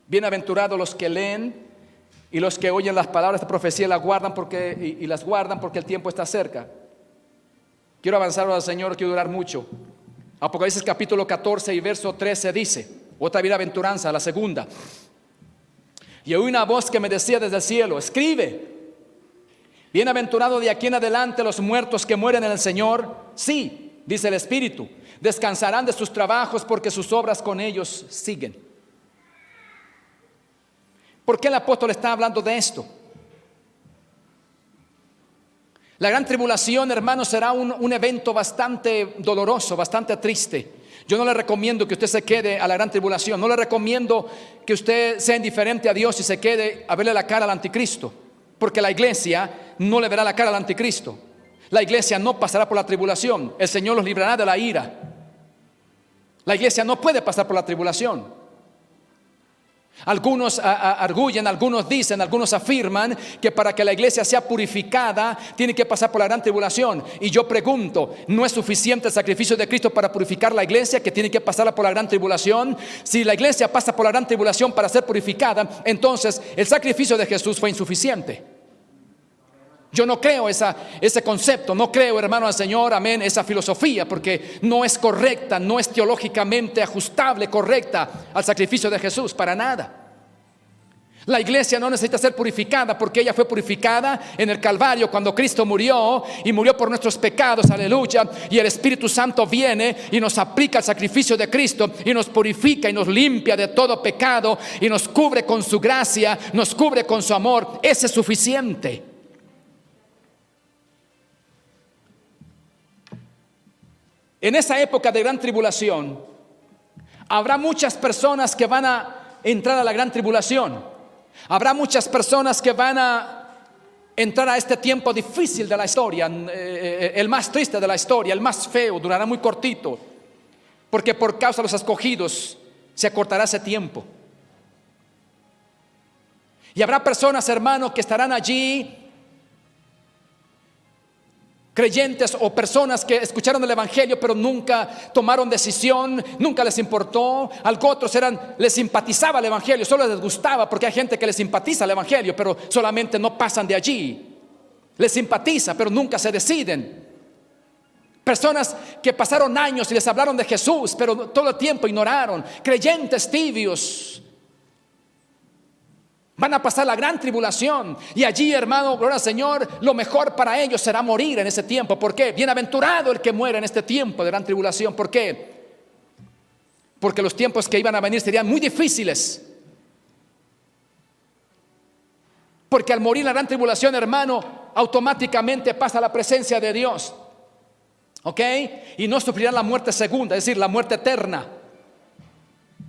Bienaventurados los que leen y los que oyen las palabras de profecía y las guardan porque el tiempo está cerca. Quiero avanzar al Señor, no quiero durar mucho. Apocalipsis capítulo 14 y verso 13 dice, otra bienaventuranza, la segunda: y oí una voz que me decía desde el cielo, escribe, bienaventurado de aquí en adelante los muertos que mueren en el Señor. Sí, dice el Espíritu, descansarán de sus trabajos, porque sus obras con ellos siguen. ¿Por qué el apóstol está hablando de esto? La gran tribulación, hermanos, será un evento bastante doloroso, bastante triste. Yo no le recomiendo que usted se quede a la gran tribulación. No le recomiendo que usted sea indiferente a Dios y se quede a verle la cara al anticristo, porque la iglesia no le verá la cara al anticristo. La iglesia no pasará por la tribulación. El Señor los librará de la ira. La iglesia no puede pasar por la tribulación. Algunos arguyen, algunos dicen, algunos afirman que para que la iglesia sea purificada tiene que pasar por la gran tribulación. Y yo pregunto, ¿no es suficiente el sacrificio de Cristo para purificar la iglesia, que tiene que pasarla por la gran tribulación? Si la iglesia pasa por la gran tribulación para ser purificada, entonces el sacrificio de Jesús fue insuficiente. Yo no creo ese concepto, no creo, hermano, al Señor, amén, esa filosofía, porque no es correcta, no es teológicamente ajustable, correcta al sacrificio de Jesús, para nada. La iglesia no necesita ser purificada, porque ella fue purificada en el Calvario cuando Cristo murió, y murió por nuestros pecados, aleluya. Y el Espíritu Santo viene y nos aplica el sacrificio de Cristo y nos purifica y nos limpia de todo pecado y nos cubre con su gracia, nos cubre con su amor. Ese es suficiente. En esa época de gran tribulación habrá muchas personas que van a entrar a la gran tribulación. Habrá muchas personas que van a entrar a este tiempo difícil de la historia, el más triste de la historia, el más feo, durará muy cortito, porque por causa de los escogidos se acortará ese tiempo. Y habrá personas, hermanos, que estarán allí, creyentes o personas que escucharon el evangelio pero nunca tomaron decisión, nunca les importó. Algo otros les simpatizaba el evangelio, solo les gustaba, porque hay gente que les simpatiza el evangelio pero solamente no pasan de allí. Les simpatiza pero nunca se deciden. Personas que pasaron años y les hablaron de Jesús pero todo el tiempo ignoraron. Creyentes tibios van a pasar la gran tribulación, y allí, hermano, gloria al Señor, lo mejor para ellos será morir en ese tiempo. ¿Por qué? Bienaventurado el que muera en este tiempo de gran tribulación. ¿Por qué? Porque los tiempos que iban a venir serían muy difíciles. Porque al morir la gran tribulación, hermano, automáticamente pasa a la presencia de Dios, ¿ok? Y no sufrirán la muerte segunda, es decir, la muerte eterna.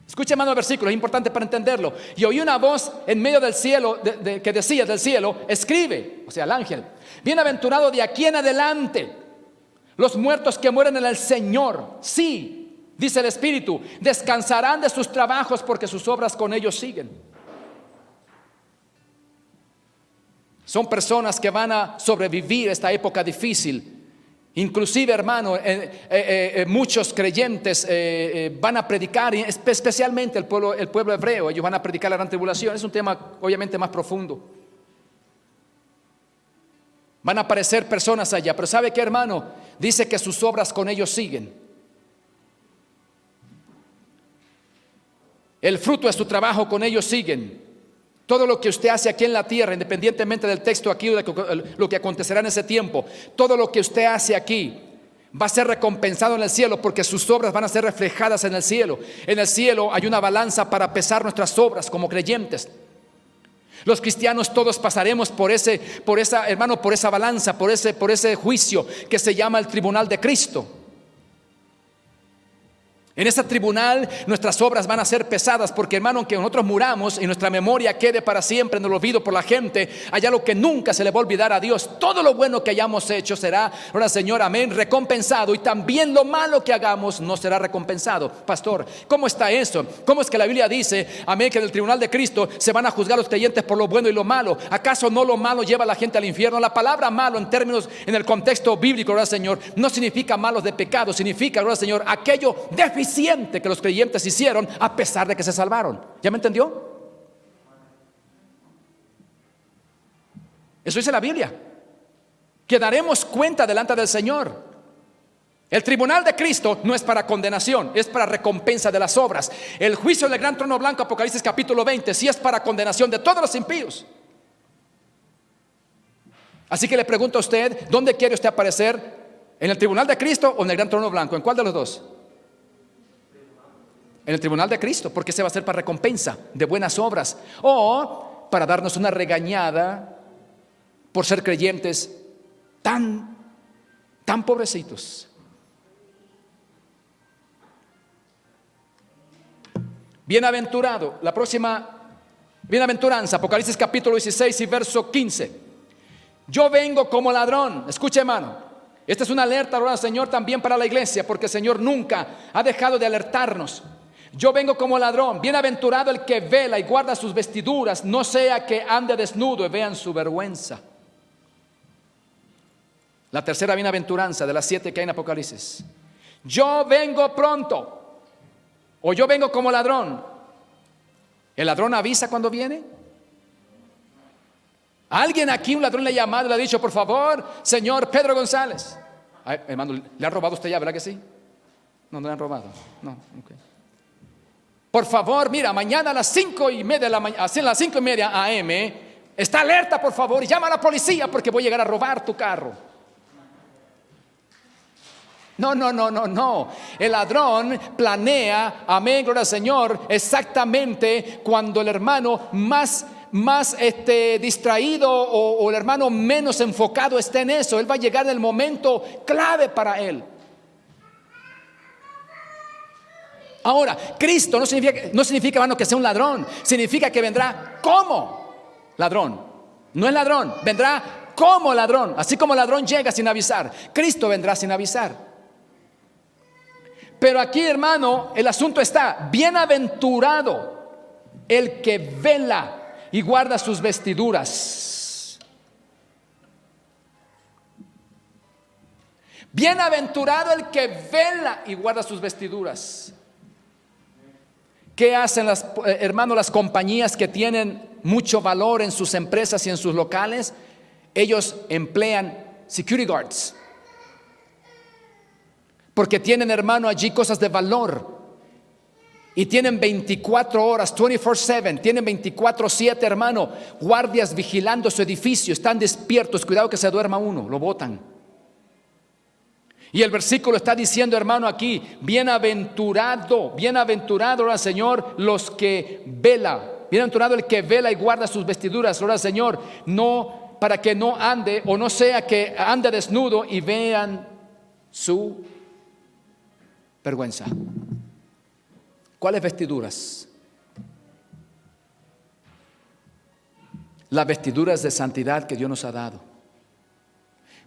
Escuche, hermano, el versículo, es importante para entenderlo. Y oí una voz en medio del cielo que decía del cielo: escribe, o sea, el ángel, bienaventurado de aquí en adelante los muertos que mueren en el Señor. Sí, dice el Espíritu, descansarán de sus trabajos porque sus obras con ellos siguen. Son personas que van a sobrevivir esta época difícil. Inclusive, hermano, muchos creyentes van a predicar, especialmente el pueblo hebreo. Ellos van a predicar la gran tribulación. Es un tema obviamente más profundo. Van a aparecer personas allá. Pero ¿sabe qué, hermano? Dice que sus obras con ellos siguen. El fruto de su trabajo con ellos siguen. Todo lo que usted hace aquí en la tierra, independientemente del texto aquí o de lo que acontecerá en ese tiempo, todo lo que usted hace aquí va a ser recompensado en el cielo, porque sus obras van a ser reflejadas en el cielo. En el cielo hay una balanza para pesar nuestras obras como creyentes. Los cristianos todos pasaremos por esa balanza, por ese juicio que se llama el tribunal de Cristo. En ese tribunal nuestras obras van a ser pesadas, porque, hermano, aunque nosotros muramos y nuestra memoria quede para siempre en el olvido por la gente, hay algo que nunca se le va a olvidar a Dios. Todo lo bueno que hayamos hecho será, ahora, Señor, amén, recompensado, y también lo malo que hagamos no será recompensado. Pastor, ¿cómo está eso? ¿Cómo es que la Biblia dice, amén, que en el tribunal de Cristo se van a juzgar los creyentes por lo bueno y lo malo? ¿Acaso no lo malo lleva a la gente al infierno? La palabra malo en el contexto bíblico, ahora, Señor, no significa malos de pecado, significa, ahora, Señor, aquello deficiente que los creyentes hicieron a pesar de que se salvaron. ¿Ya me entendió? Eso dice la Biblia, que daremos cuenta delante del Señor. El tribunal de Cristo no es para condenación, es para recompensa de las obras. El juicio del gran trono blanco, Apocalipsis capítulo 20, sí es para condenación de todos los impíos. Así que le pregunto a usted, ¿dónde quiere usted aparecer? ¿En el tribunal de Cristo o en el gran trono blanco? ¿En cuál de los dos? En el tribunal de Cristo, porque ese va a ser para recompensa de buenas obras, o para darnos una regañada por ser creyentes tan pobrecitos. Bienaventurado, la próxima bienaventuranza, Apocalipsis capítulo 16 y verso 15. Yo vengo como ladrón. Escuche, hermano, esta es una alerta ahora, Señor, también para la iglesia, porque el Señor nunca ha dejado de alertarnos. Yo vengo como ladrón. Bienaventurado el que vela y guarda sus vestiduras, no sea que ande desnudo y vean su vergüenza. La tercera bienaventuranza de las 7 que hay en Apocalipsis. Yo vengo pronto, o yo vengo como ladrón. ¿El ladrón avisa cuando viene? ¿Alguien aquí, un ladrón, le ha llamado y le ha dicho, por favor, señor Pedro González? Ay, hermano, ¿le han robado a usted ya, verdad que sí? No le han robado. No, ok. Por favor, mira, mañana a las 5:30 de la mañana, así a las 5:30 AM, está alerta, por favor, y llama a la policía porque voy a llegar a robar tu carro. No. El ladrón planea, amén, gloria al Señor, exactamente cuando el hermano más distraído o el hermano menos enfocado esté en eso. Él va a llegar en el momento clave para él. Ahora, Cristo no significa, hermano, que sea un ladrón. Significa que vendrá como ladrón. No es ladrón, vendrá como ladrón. Así como el ladrón llega sin avisar, Cristo vendrá sin avisar. Pero aquí, hermano, el asunto está: bienaventurado el que vela y guarda sus vestiduras. Bienaventurado el que vela y guarda sus vestiduras. ¿Qué hacen las compañías que tienen mucho valor en sus empresas y en sus locales? Ellos emplean security guards, porque tienen, hermano, allí cosas de valor. Y tienen 24 horas, 24/7, tienen 24/7, hermano, guardias vigilando su edificio. Están despiertos, cuidado que se duerma uno, lo botan. Y el versículo está diciendo, hermano, aquí: bienaventurado al Señor los que vela. Bienaventurado el que vela y guarda sus vestiduras, gloria al Señor, no para que no ande, o no sea que ande desnudo y vean su vergüenza. ¿Cuáles vestiduras? Las vestiduras de santidad que Dios nos ha dado.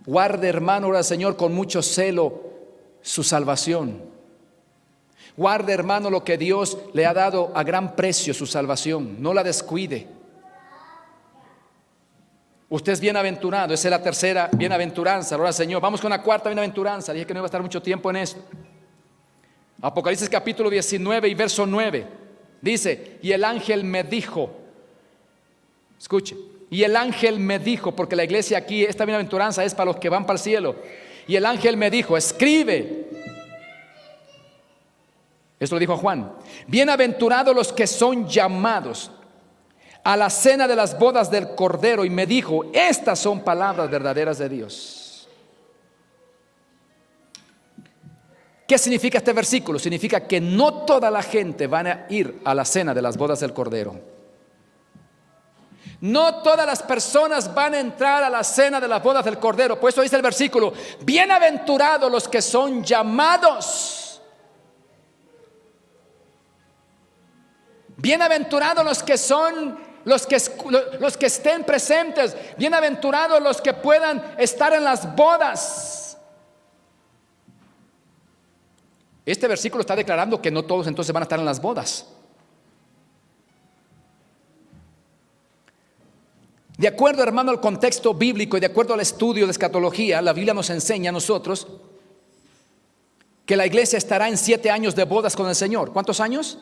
Guarde, hermano, ora al Señor con mucho celo su salvación. Guarde, hermano, lo que Dios le ha dado a gran precio, su salvación. No la descuide. Usted es bienaventurado. Esa es la tercera bienaventuranza. Ora al Señor. Vamos con la cuarta bienaventuranza. Dije que no iba a estar mucho tiempo en esto. Apocalipsis capítulo 19 y verso 9. Dice, y el ángel me dijo, escuche, y el ángel me dijo, porque la iglesia aquí, esta bienaventuranza es para los que van para el cielo. Y el ángel me dijo, escribe. Esto lo dijo Juan. Bienaventurados los que son llamados a la cena de las bodas del Cordero. Y me dijo, estas son palabras verdaderas de Dios. ¿Qué significa este versículo? Significa que no toda la gente van a ir a la cena de las bodas del Cordero. No todas las personas van a entrar a la cena de las bodas del Cordero. Por eso dice el versículo, bienaventurados los que son llamados. Bienaventurados los que son, los que estén presentes. Bienaventurados los que puedan estar en las bodas. Este versículo está declarando que no todos entonces van a estar en las bodas. De acuerdo, hermano, al contexto bíblico y de acuerdo al estudio de escatología, la Biblia nos enseña a nosotros que la iglesia estará en 7 años de bodas con el Señor. ¿Cuántos años?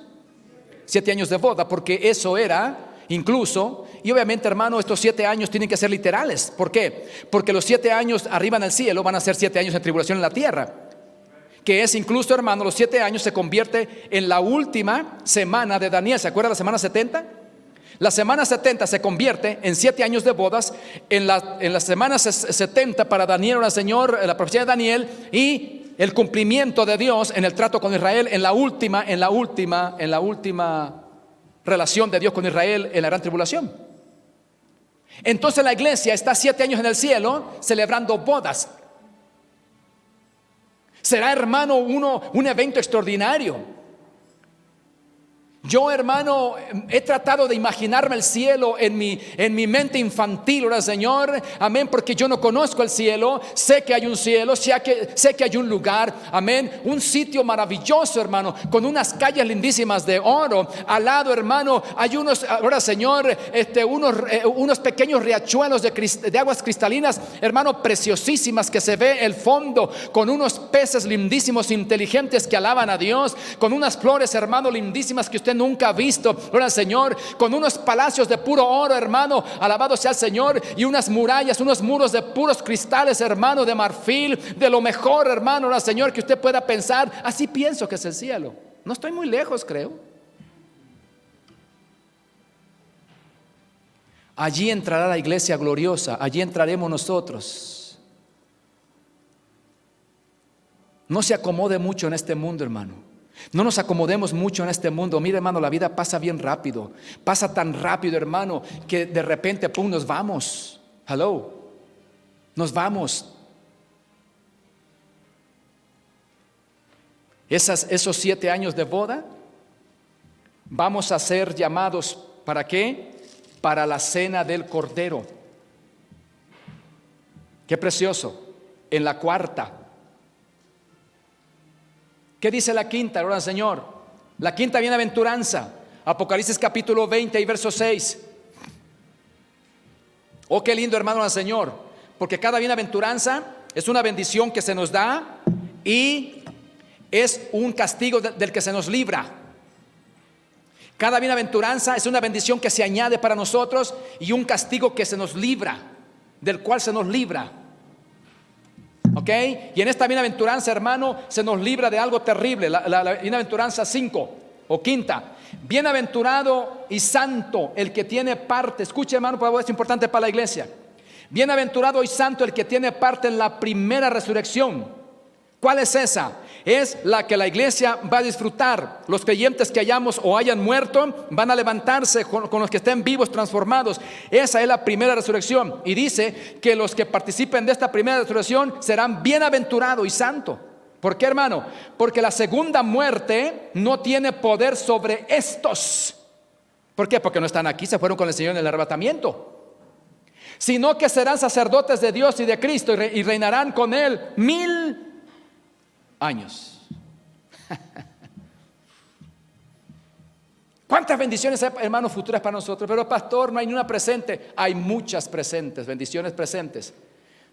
7 años de boda, porque eso era incluso, y obviamente, hermano, estos 7 años tienen que ser literales. ¿Por qué? Porque los 7 años arriba en el cielo van a ser 7 años de tribulación en la tierra, que es incluso, hermano, los 7 años se convierte en la última semana de Daniel. ¿Se acuerda la semana 70? La semana 70 se convierte en 7 años de bodas. En la semana 70 para Daniel, el Señor, la profecía de Daniel, y el cumplimiento de Dios en el trato con Israel en la última relación de Dios con Israel en la gran tribulación. Entonces la iglesia está 7 años en el cielo celebrando bodas. Será, hermano, un evento extraordinario. Yo, hermano, he tratado de imaginarme el cielo en mi mente infantil, ahora, Señor, amén, porque yo no conozco el cielo. Sé que hay un cielo, sé que hay un lugar, amén, un sitio maravilloso, hermano, con unas calles lindísimas de oro. Al lado, hermano, hay ahora, Señor, unos pequeños riachuelos de aguas cristalinas, hermano, preciosísimas, que se ve el fondo, con unos peces lindísimos, inteligentes, que alaban a Dios, con unas flores, hermano, lindísimas que usted nunca ha visto, gloria al Señor, con unos palacios de puro oro, hermano, alabado sea el Señor, y unas murallas, unos muros de puros cristales, hermano, de marfil, de lo mejor, hermano, gloria al Señor, que usted pueda pensar. Así pienso que es el cielo. No estoy muy lejos, creo. Allí entrará la iglesia gloriosa, allí entraremos nosotros. No se acomode mucho en este mundo, hermano. No nos acomodemos mucho en este mundo. Mire, hermano, la vida pasa bien rápido. Pasa tan rápido, hermano, que de repente, pum, nos vamos. Hello. Nos vamos. Esos 7 años de boda, vamos a ser llamados, ¿para qué? Para la cena del Cordero. Qué precioso. En la cuarta. ¿Qué dice la quinta? Gloria al Señor. La quinta bienaventuranza, Apocalipsis capítulo 20 y verso 6. Oh, qué lindo, hermano, al Señor, porque cada bienaventuranza es una bendición que se nos da y es un castigo del que se nos libra. Cada bienaventuranza es una bendición que se añade para nosotros y un castigo que se nos libra, del cual se nos libra. ¿Ok? Y en esta bienaventuranza, hermano, se nos libra de algo terrible. La bienaventuranza 5 o quinta. Bienaventurado y santo el que tiene parte. Escuche, hermano, por favor, es importante para la iglesia. Bienaventurado y santo el que tiene parte en la primera resurrección. ¿Cuál es esa? Es la que la iglesia va a disfrutar. Los creyentes que hayamos o hayan muerto van a levantarse con los que estén vivos, transformados. Esa es la primera resurrección. Y dice que los que participen de esta primera resurrección serán bienaventurados y santos. ¿Por qué, hermano? Porque la segunda muerte no tiene poder sobre estos. ¿Por qué? Porque no están aquí, se fueron con el Señor en el arrebatamiento. Sino que serán sacerdotes de Dios y de Cristo y reinarán con Él 1000 años. ¿Cuántas bendiciones hay, hermanos, futuras para nosotros? Pero pastor, no hay ni una presente. Hay muchas presentes, bendiciones presentes.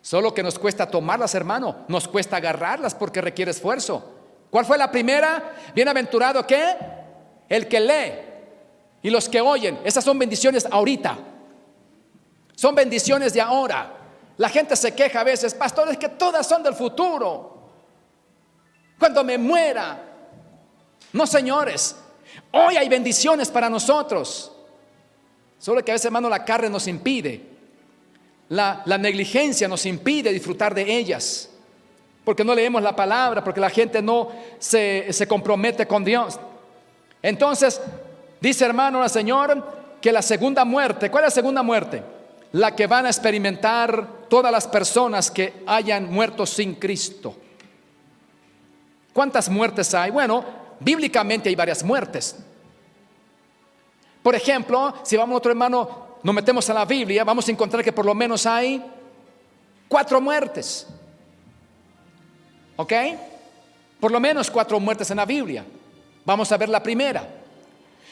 Solo que nos cuesta tomarlas, hermano. Nos cuesta agarrarlas porque requiere esfuerzo. ¿Cuál fue la primera? Bienaventurado, ¿qué? El que lee y los que oyen. Esas son bendiciones ahorita. Son bendiciones de ahora. La gente se queja a veces, pastor, es que todas son del futuro. Cuando me muera. No, señores. Hoy hay bendiciones para nosotros. Solo que a veces, hermano, la carne nos impide. La negligencia nos impide disfrutar de ellas. Porque no leemos la palabra, porque la gente no se compromete con Dios. Entonces, dice, hermano, el Señor, que la segunda muerte, ¿cuál es la segunda muerte? La que van a experimentar todas las personas que hayan muerto sin Cristo. ¿Cuántas muertes hay? Bueno, bíblicamente hay varias muertes. Por ejemplo, si vamos, otro hermano, nos metemos a la Biblia, vamos a encontrar que por lo menos hay 4 muertes. ¿Ok? Por lo menos 4 muertes en la Biblia. Vamos a ver la primera.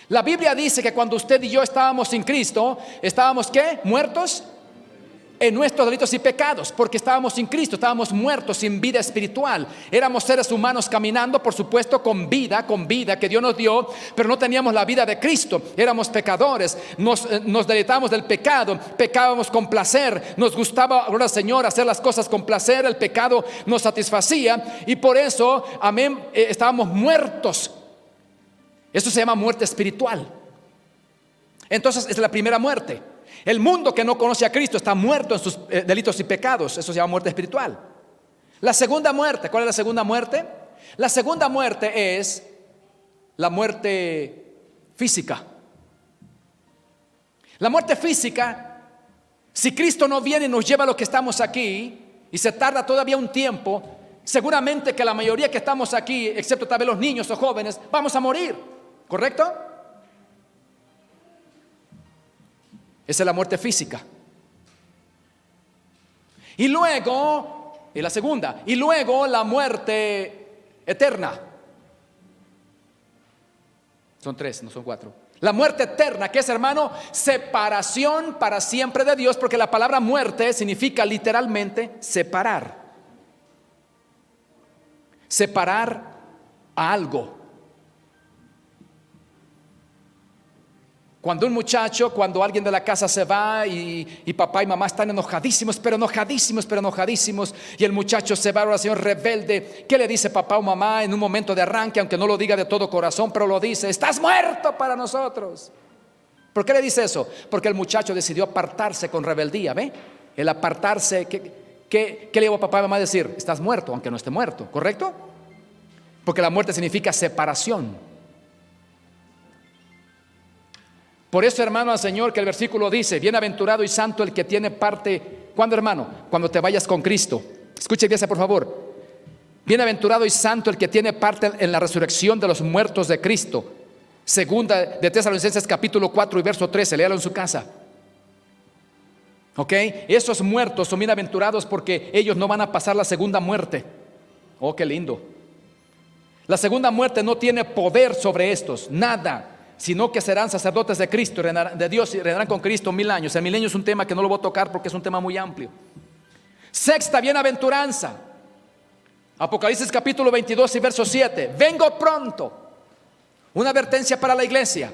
La Biblia dice que cuando usted y yo estábamos sin Cristo, estábamos ¿qué? Muertos en nuestros delitos y pecados, porque estábamos sin Cristo, estábamos muertos, sin vida espiritual. Éramos seres humanos caminando, por supuesto, con vida que Dios nos dio, pero no teníamos la vida de Cristo. Éramos pecadores, nos deleitábamos del pecado, pecábamos con placer, nos gustaba, ahora Señor, hacer las cosas con placer, el pecado nos satisfacía y por eso, amén, estábamos muertos. Eso se llama muerte espiritual. Entonces, es la primera muerte. El mundo que no conoce a Cristo está muerto en sus delitos y pecados. Eso se llama muerte espiritual. La segunda muerte, ¿cuál es la segunda muerte? La segunda muerte es la muerte física. La muerte física, si Cristo no viene y nos lleva a los que estamos aquí, y se tarda todavía un tiempo, seguramente que la mayoría que estamos aquí, excepto tal vez los niños o jóvenes, vamos a morir. ¿Correcto? Esa es la muerte física. Y luego, y la segunda, y luego la muerte eterna. Son 3, no son 4. La muerte eterna, que es, hermano, separación para siempre de Dios, porque la palabra muerte significa literalmente separar. Separar a algo. Cuando un muchacho, cuando alguien de la casa se va y papá y mamá están enojadísimos, y el muchacho se va, oración rebelde, ¿qué le dice papá o mamá en un momento de arranque, aunque no lo diga de todo corazón, pero lo dice? Estás muerto para nosotros. ¿Por qué le dice eso? Porque el muchacho decidió apartarse con rebeldía, ¿ve? El apartarse, ¿qué le iba a papá y mamá a decir? Estás muerto, aunque no esté muerto, ¿correcto? Porque la muerte significa separación. Por eso, hermano, al Señor, que el versículo dice, bienaventurado y santo el que tiene parte. ¿Cuándo, hermano? Cuando te vayas con Cristo. Escuche, iglesia, por favor. Bienaventurado y santo el que tiene parte en la resurrección de los muertos de Cristo. Segunda de Tesalonicenses capítulo 4 y verso 13, léalo en su casa. ¿Ok? Esos muertos son bienaventurados porque ellos no van a pasar la segunda muerte. Oh, qué lindo. La segunda muerte no tiene poder sobre estos, nada. Sino que serán sacerdotes de Cristo, de Dios, y reinarán con Cristo 1000 años. El milenio es un tema que no lo voy a tocar porque es un tema muy amplio. Sexta bienaventuranza, Apocalipsis capítulo 22 y verso 7. Vengo pronto. Una advertencia para la iglesia.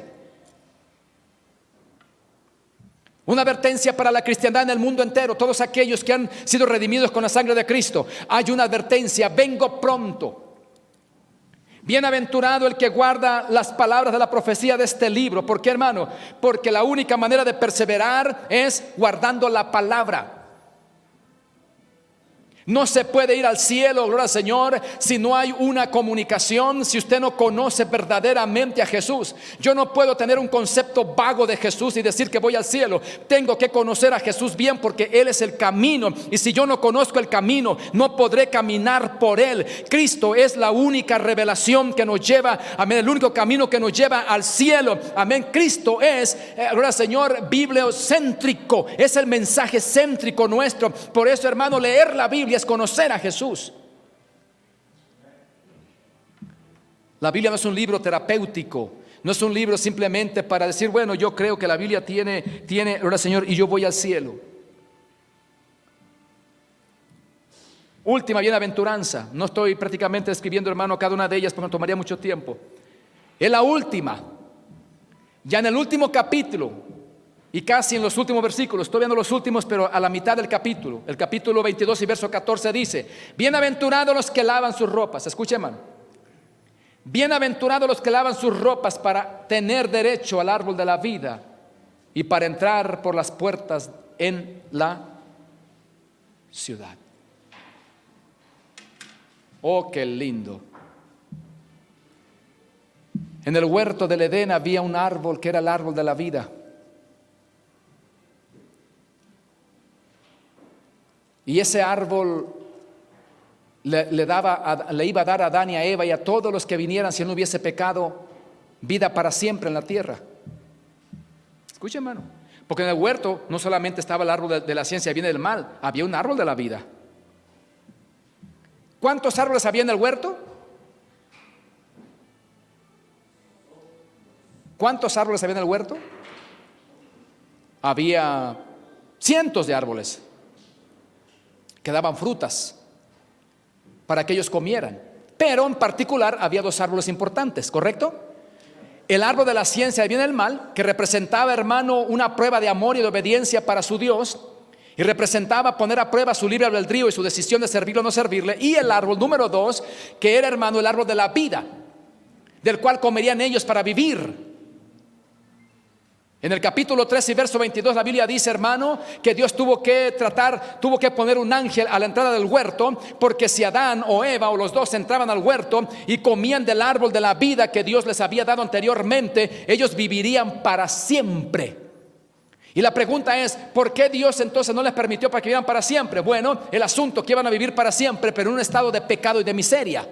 Una advertencia para la cristiandad en el mundo entero. Todos aquellos que han sido redimidos con la sangre de Cristo. Hay una advertencia, vengo pronto. Bienaventurado el que guarda las palabras de la profecía de este libro. ¿Por qué, hermano? Porque la única manera de perseverar es guardando la palabra. No se puede ir al cielo, gloria al Señor, si no hay una comunicación, si usted no conoce verdaderamente a Jesús. Yo no puedo tener un concepto vago de Jesús y decir que voy al cielo. Tengo que conocer a Jesús bien, porque Él es el camino. Y si yo no conozco el camino, no podré caminar por Él. Cristo es la única revelación que nos lleva, amén, el único camino que nos lleva al cielo. Amén. Cristo es, gloria al Señor, bibliocéntrico. Es el mensaje céntrico nuestro. Por eso, hermano, leer la Biblia es conocer a Jesús. La Biblia no es un libro terapéutico, no es un libro simplemente para decir, bueno, yo creo que la Biblia tiene, ahora Señor, y yo voy al cielo. Última bienaventuranza. No estoy prácticamente escribiendo, hermano, cada una de ellas porque me tomaría mucho tiempo. Es la última. Ya en el último capítulo y casi en los últimos versículos, estoy viendo los últimos, pero a la mitad del capítulo, el capítulo 22 y verso 14 dice: bienaventurados los que lavan sus ropas. Escuche, hermano. Bienaventurados los que lavan sus ropas para tener derecho al árbol de la vida y para entrar por las puertas en la ciudad. Oh, qué lindo. En el huerto del Edén había un árbol que era el árbol de la vida. Y ese árbol le iba a dar a Adán y a Eva y a todos los que vinieran, si no hubiese pecado, vida para siempre en la tierra. Escuche, hermano, porque en el huerto no solamente estaba el árbol de la ciencia bien y del mal, había un árbol de la vida. ¿Cuántos árboles había en el huerto? ¿Cuántos árboles había en el huerto? Había cientos de árboles que daban frutas para que ellos comieran. Pero en particular había dos árboles importantes, ¿correcto? El árbol de la ciencia del bien y del mal, que representaba, hermano, una prueba de amor y de obediencia para su Dios, y representaba poner a prueba su libre albedrío y su decisión de servirle o no servirle. Y el árbol número 2, que era, hermano, el árbol de la vida, del cual comerían ellos para vivir. En el capítulo 3 y verso 22 la Biblia dice, hermano, que Dios tuvo que poner un ángel a la entrada del huerto, porque si Adán o Eva o los dos entraban al huerto y comían del árbol de la vida que Dios les había dado anteriormente, ellos vivirían para siempre. Y la pregunta es, ¿por qué Dios entonces no les permitió para que vivieran para siempre? Bueno, el asunto que iban a vivir para siempre, pero en un estado de pecado y de miseria.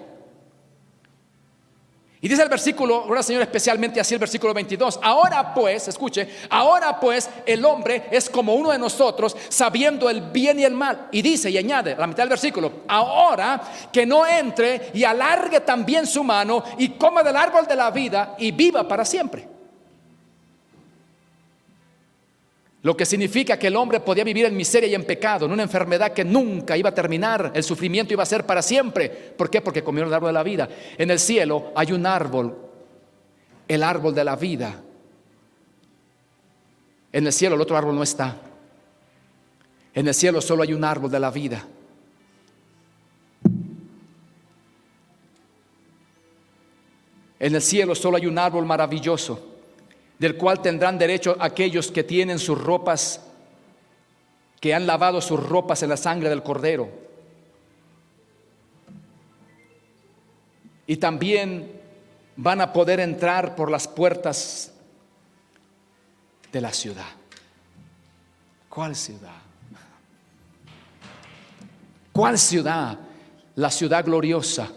Y dice el versículo, ahora Señor, especialmente así el versículo 22. Ahora pues, escuche, ahora pues el hombre es como uno de nosotros, sabiendo el bien y el mal. Y dice y añade a la mitad del versículo: ahora que no entre y alargue también su mano y coma del árbol de la vida y viva para siempre. Lo que significa que el hombre podía vivir en miseria y en pecado, en una enfermedad que nunca iba a terminar. El sufrimiento iba a ser para siempre. ¿Por qué? Porque comieron el árbol de la vida. En el cielo hay un árbol, el árbol de la vida. En el cielo el otro árbol no está. En el cielo solo hay un árbol de la vida. En el cielo solo hay un árbol maravilloso, del cual tendrán derecho aquellos que tienen sus ropas, que han lavado sus ropas en la sangre del Cordero. Y también van a poder entrar por las puertas de la ciudad. ¿Cuál ciudad? ¿Cuál ciudad? La ciudad gloriosa.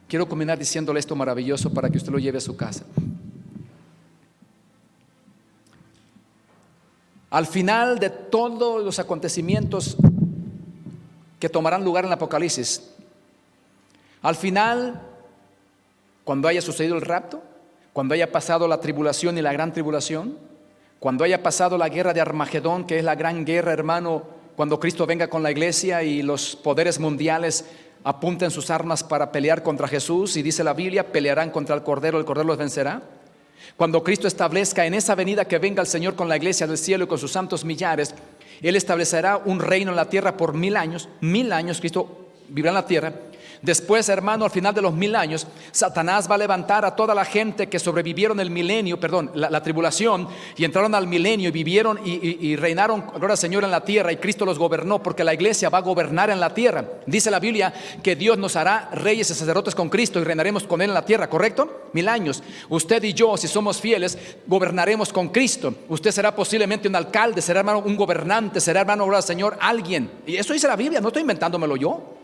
Quiero combinar diciéndole esto maravilloso para que usted lo lleve a su casa. Al final de todos los acontecimientos que tomarán lugar en el Apocalipsis, al final, cuando haya sucedido el rapto, cuando haya pasado la tribulación y la gran tribulación, cuando haya pasado la guerra de Armagedón, que es la gran guerra, hermano, cuando Cristo venga con la iglesia y los poderes mundiales apunten sus armas para pelear contra Jesús, y dice la Biblia, pelearán contra el Cordero los vencerá. Cuando Cristo establezca en esa venida que venga el Señor con la iglesia del cielo y con sus santos millares, Él establecerá un reino en la tierra por 1000 años. 1000 años Cristo vivirá en la tierra, Después, hermano, al final de los 1000 años, Satanás va a levantar a toda la gente que sobrevivieron el milenio, la tribulación, y entraron al milenio y vivieron y reinaron, gloria al Señor, en la tierra, y Cristo los gobernó, porque la iglesia va a gobernar en la tierra. Dice la Biblia que Dios nos hará reyes y sacerdotes con Cristo y reinaremos con Él en la tierra, ¿correcto? 1000 años. Usted y yo, si somos fieles, gobernaremos con Cristo. Usted será posiblemente un alcalde, será, hermano, un gobernante, será, hermano, gloria al Señor, alguien. Y eso dice la Biblia, no estoy inventándomelo yo.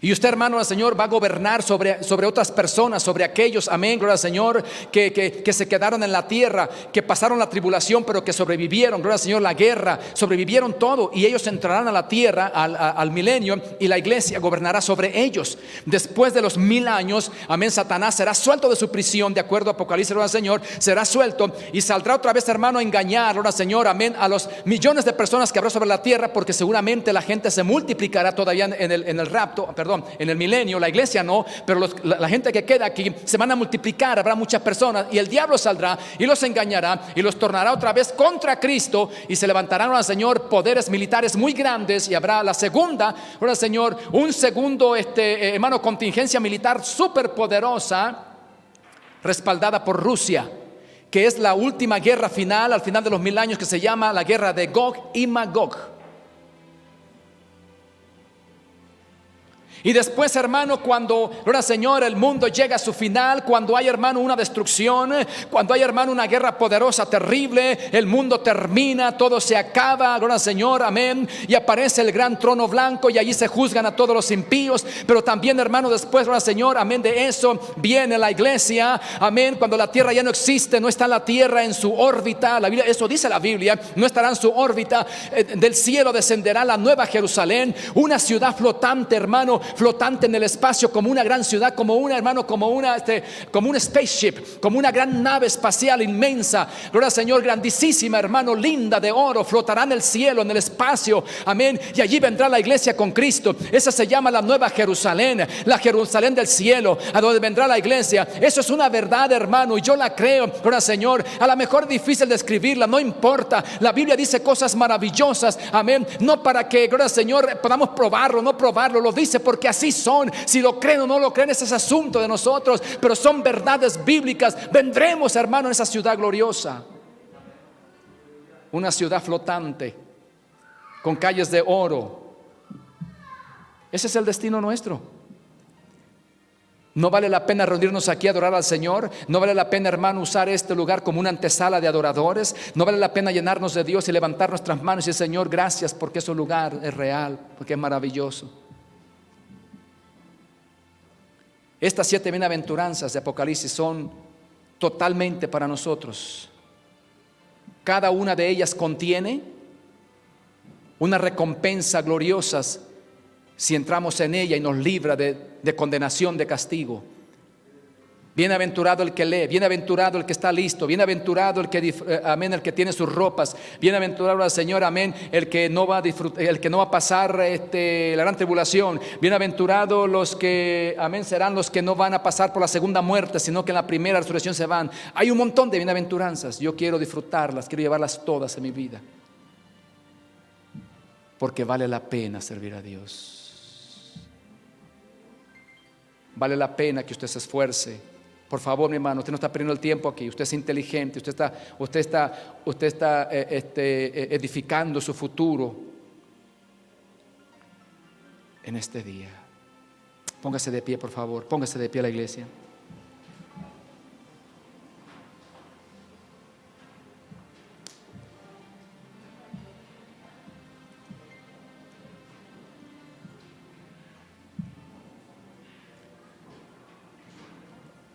Y usted, hermano del Señor, va a gobernar sobre otras personas, sobre aquellos, amén, gloria al Señor, que se quedaron en la tierra, que pasaron la tribulación, pero que sobrevivieron, gloria al Señor, la guerra, sobrevivieron todo, y ellos entrarán a la tierra, al milenio, y la iglesia gobernará sobre ellos. Después de los 1000 años, amén, Satanás será suelto de su prisión, de acuerdo a Apocalipsis, gloria al Señor, será suelto y saldrá otra vez, hermano, a engañar, gloria al Señor, amén, a los millones de personas que habrá sobre la tierra, porque seguramente la gente se multiplicará todavía en el rapto, perdón, en el milenio. La iglesia no, pero la gente que queda aquí se van a multiplicar, habrá muchas personas, y el diablo saldrá y los engañará y los tornará otra vez contra Cristo, y se levantarán al Señor poderes militares muy grandes, y habrá la segunda, al Señor, un segundo, hermano, contingencia militar superpoderosa, respaldada por Rusia, que es la última guerra final, al final de los 1000 años, que se llama la guerra de Gog y Magog. Y después, hermano, cuando, gloria al Señor, el mundo llega a su final, cuando hay, hermano, una destrucción, cuando hay, hermano, una guerra poderosa, terrible, el mundo termina, todo se acaba, gloria al Señor, amén, y aparece el gran trono blanco, y allí se juzgan a todos los impíos. Pero también, hermano, después, gloria al Señor, amén, de eso viene la iglesia, amén, cuando la tierra ya no existe, no está la tierra en su órbita, la Biblia, eso dice la Biblia, no estará en su órbita, del cielo descenderá la nueva Jerusalén, una ciudad flotante, hermano, flotante en el espacio, como una gran ciudad, como una, hermano, como un spaceship, como una gran nave espacial inmensa, gloria al Señor, grandísima, hermano, linda, de oro, flotará en el cielo, en el espacio, amén, y allí vendrá la iglesia con Cristo. Esa se llama la nueva Jerusalén, la Jerusalén del cielo, a donde vendrá la iglesia. Eso es una verdad, hermano, y yo la creo, gloria al Señor. A lo mejor es difícil de escribirla, no importa, la Biblia dice cosas maravillosas, amén, no para que, gloria al Señor, podamos probarlo, no probarlo, lo dice porque así son. Si lo creen o no lo creen, ese es asunto de nosotros, pero son verdades bíblicas. Vendremos, hermano, en esa ciudad gloriosa, una ciudad flotante con calles de oro. Ese es el destino nuestro. No vale la pena reunirnos aquí a adorar al Señor. No vale la pena, hermano, usar este lugar como una antesala de adoradores. No vale la pena llenarnos de Dios y levantar nuestras manos y decir: Señor, gracias, porque ese lugar es real, porque es maravilloso. Estas 7 bienaventuranzas de Apocalipsis son totalmente para nosotros. Cada una de ellas contiene una recompensa gloriosa si entramos en ella y nos libra de condenación, de castigo. Bienaventurado el que lee, bienaventurado el que está listo, bienaventurado el que, amén, el que tiene sus ropas, bienaventurado al Señor, amén, el que no va a pasar la gran tribulación, bienaventurado los que, amén, serán los que no van a pasar por la segunda muerte, sino que en la primera resurrección se van. Hay un montón de bienaventuranzas. Yo quiero disfrutarlas, quiero llevarlas todas en mi vida, porque vale la pena servir a Dios. Vale la pena que usted se esfuerce. Por favor, mi hermano, usted no está perdiendo el tiempo aquí. Usted es inteligente, usted está edificando su futuro en este día. Póngase de pie, por favor. Póngase de pie, la iglesia.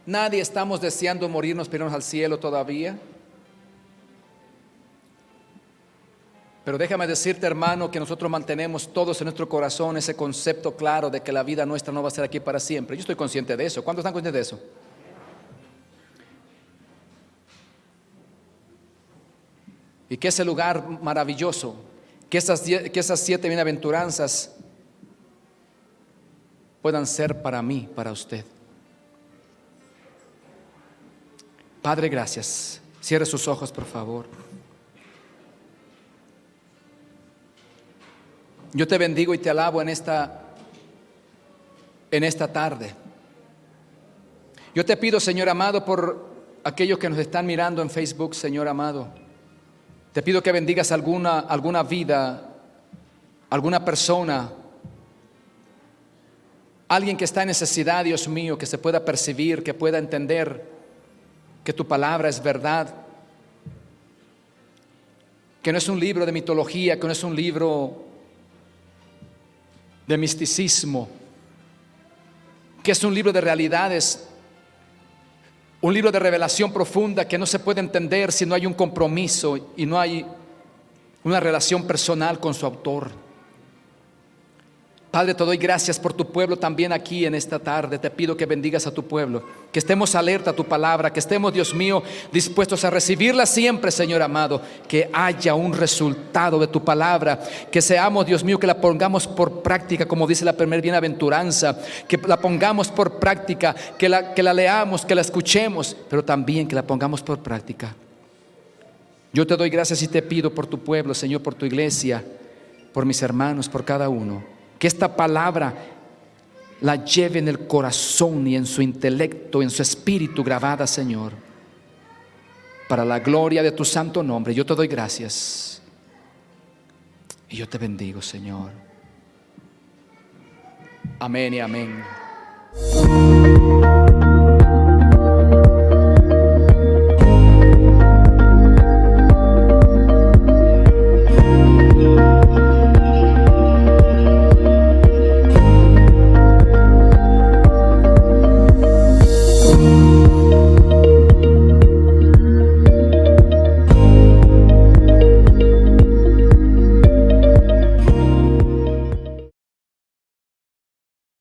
Nadie estamos deseando morirnos para irnos al cielo todavía. Pero déjame decirte, hermano, que nosotros mantenemos todos en nuestro corazón ese concepto claro de que la vida nuestra no va a ser aquí para siempre. Yo estoy consciente de eso. ¿Cuántos están conscientes de eso? Y que ese lugar maravilloso, que esas 7 bienaventuranzas puedan ser para mí, para usted. Padre, gracias. Cierre sus ojos, por favor. Yo te bendigo y te alabo en esta en esta tarde. Yo te pido, Señor amado, por aquellos que nos están mirando en Facebook, Señor amado. Te pido que bendigas alguna vida, alguna persona, alguien que está en necesidad, Dios mío, que se pueda percibir, que pueda entender que tu palabra es verdad, que no es un libro de mitología, que no es un libro de misticismo, que es un libro de realidades, un libro de revelación profunda que no se puede entender si no hay un compromiso y no hay una relación personal con su autor. Padre, te doy gracias por tu pueblo también aquí en esta tarde. Te pido que bendigas a tu pueblo, que estemos alerta a tu palabra, que estemos, Dios mío, dispuestos a recibirla siempre, Señor amado, que haya un resultado de tu palabra, que seamos, Dios mío, que la pongamos por práctica, como dice la primera bienaventuranza, que la pongamos por práctica, que la leamos, que la escuchemos, pero también que la pongamos por práctica. Yo te doy gracias y te pido por tu pueblo, Señor, por tu iglesia, por mis hermanos, por cada uno. Que esta palabra la lleve en el corazón y en su intelecto, en su espíritu grabada, Señor, para la gloria de tu santo nombre. Yo te doy gracias y yo te bendigo, Señor. Amén y amén.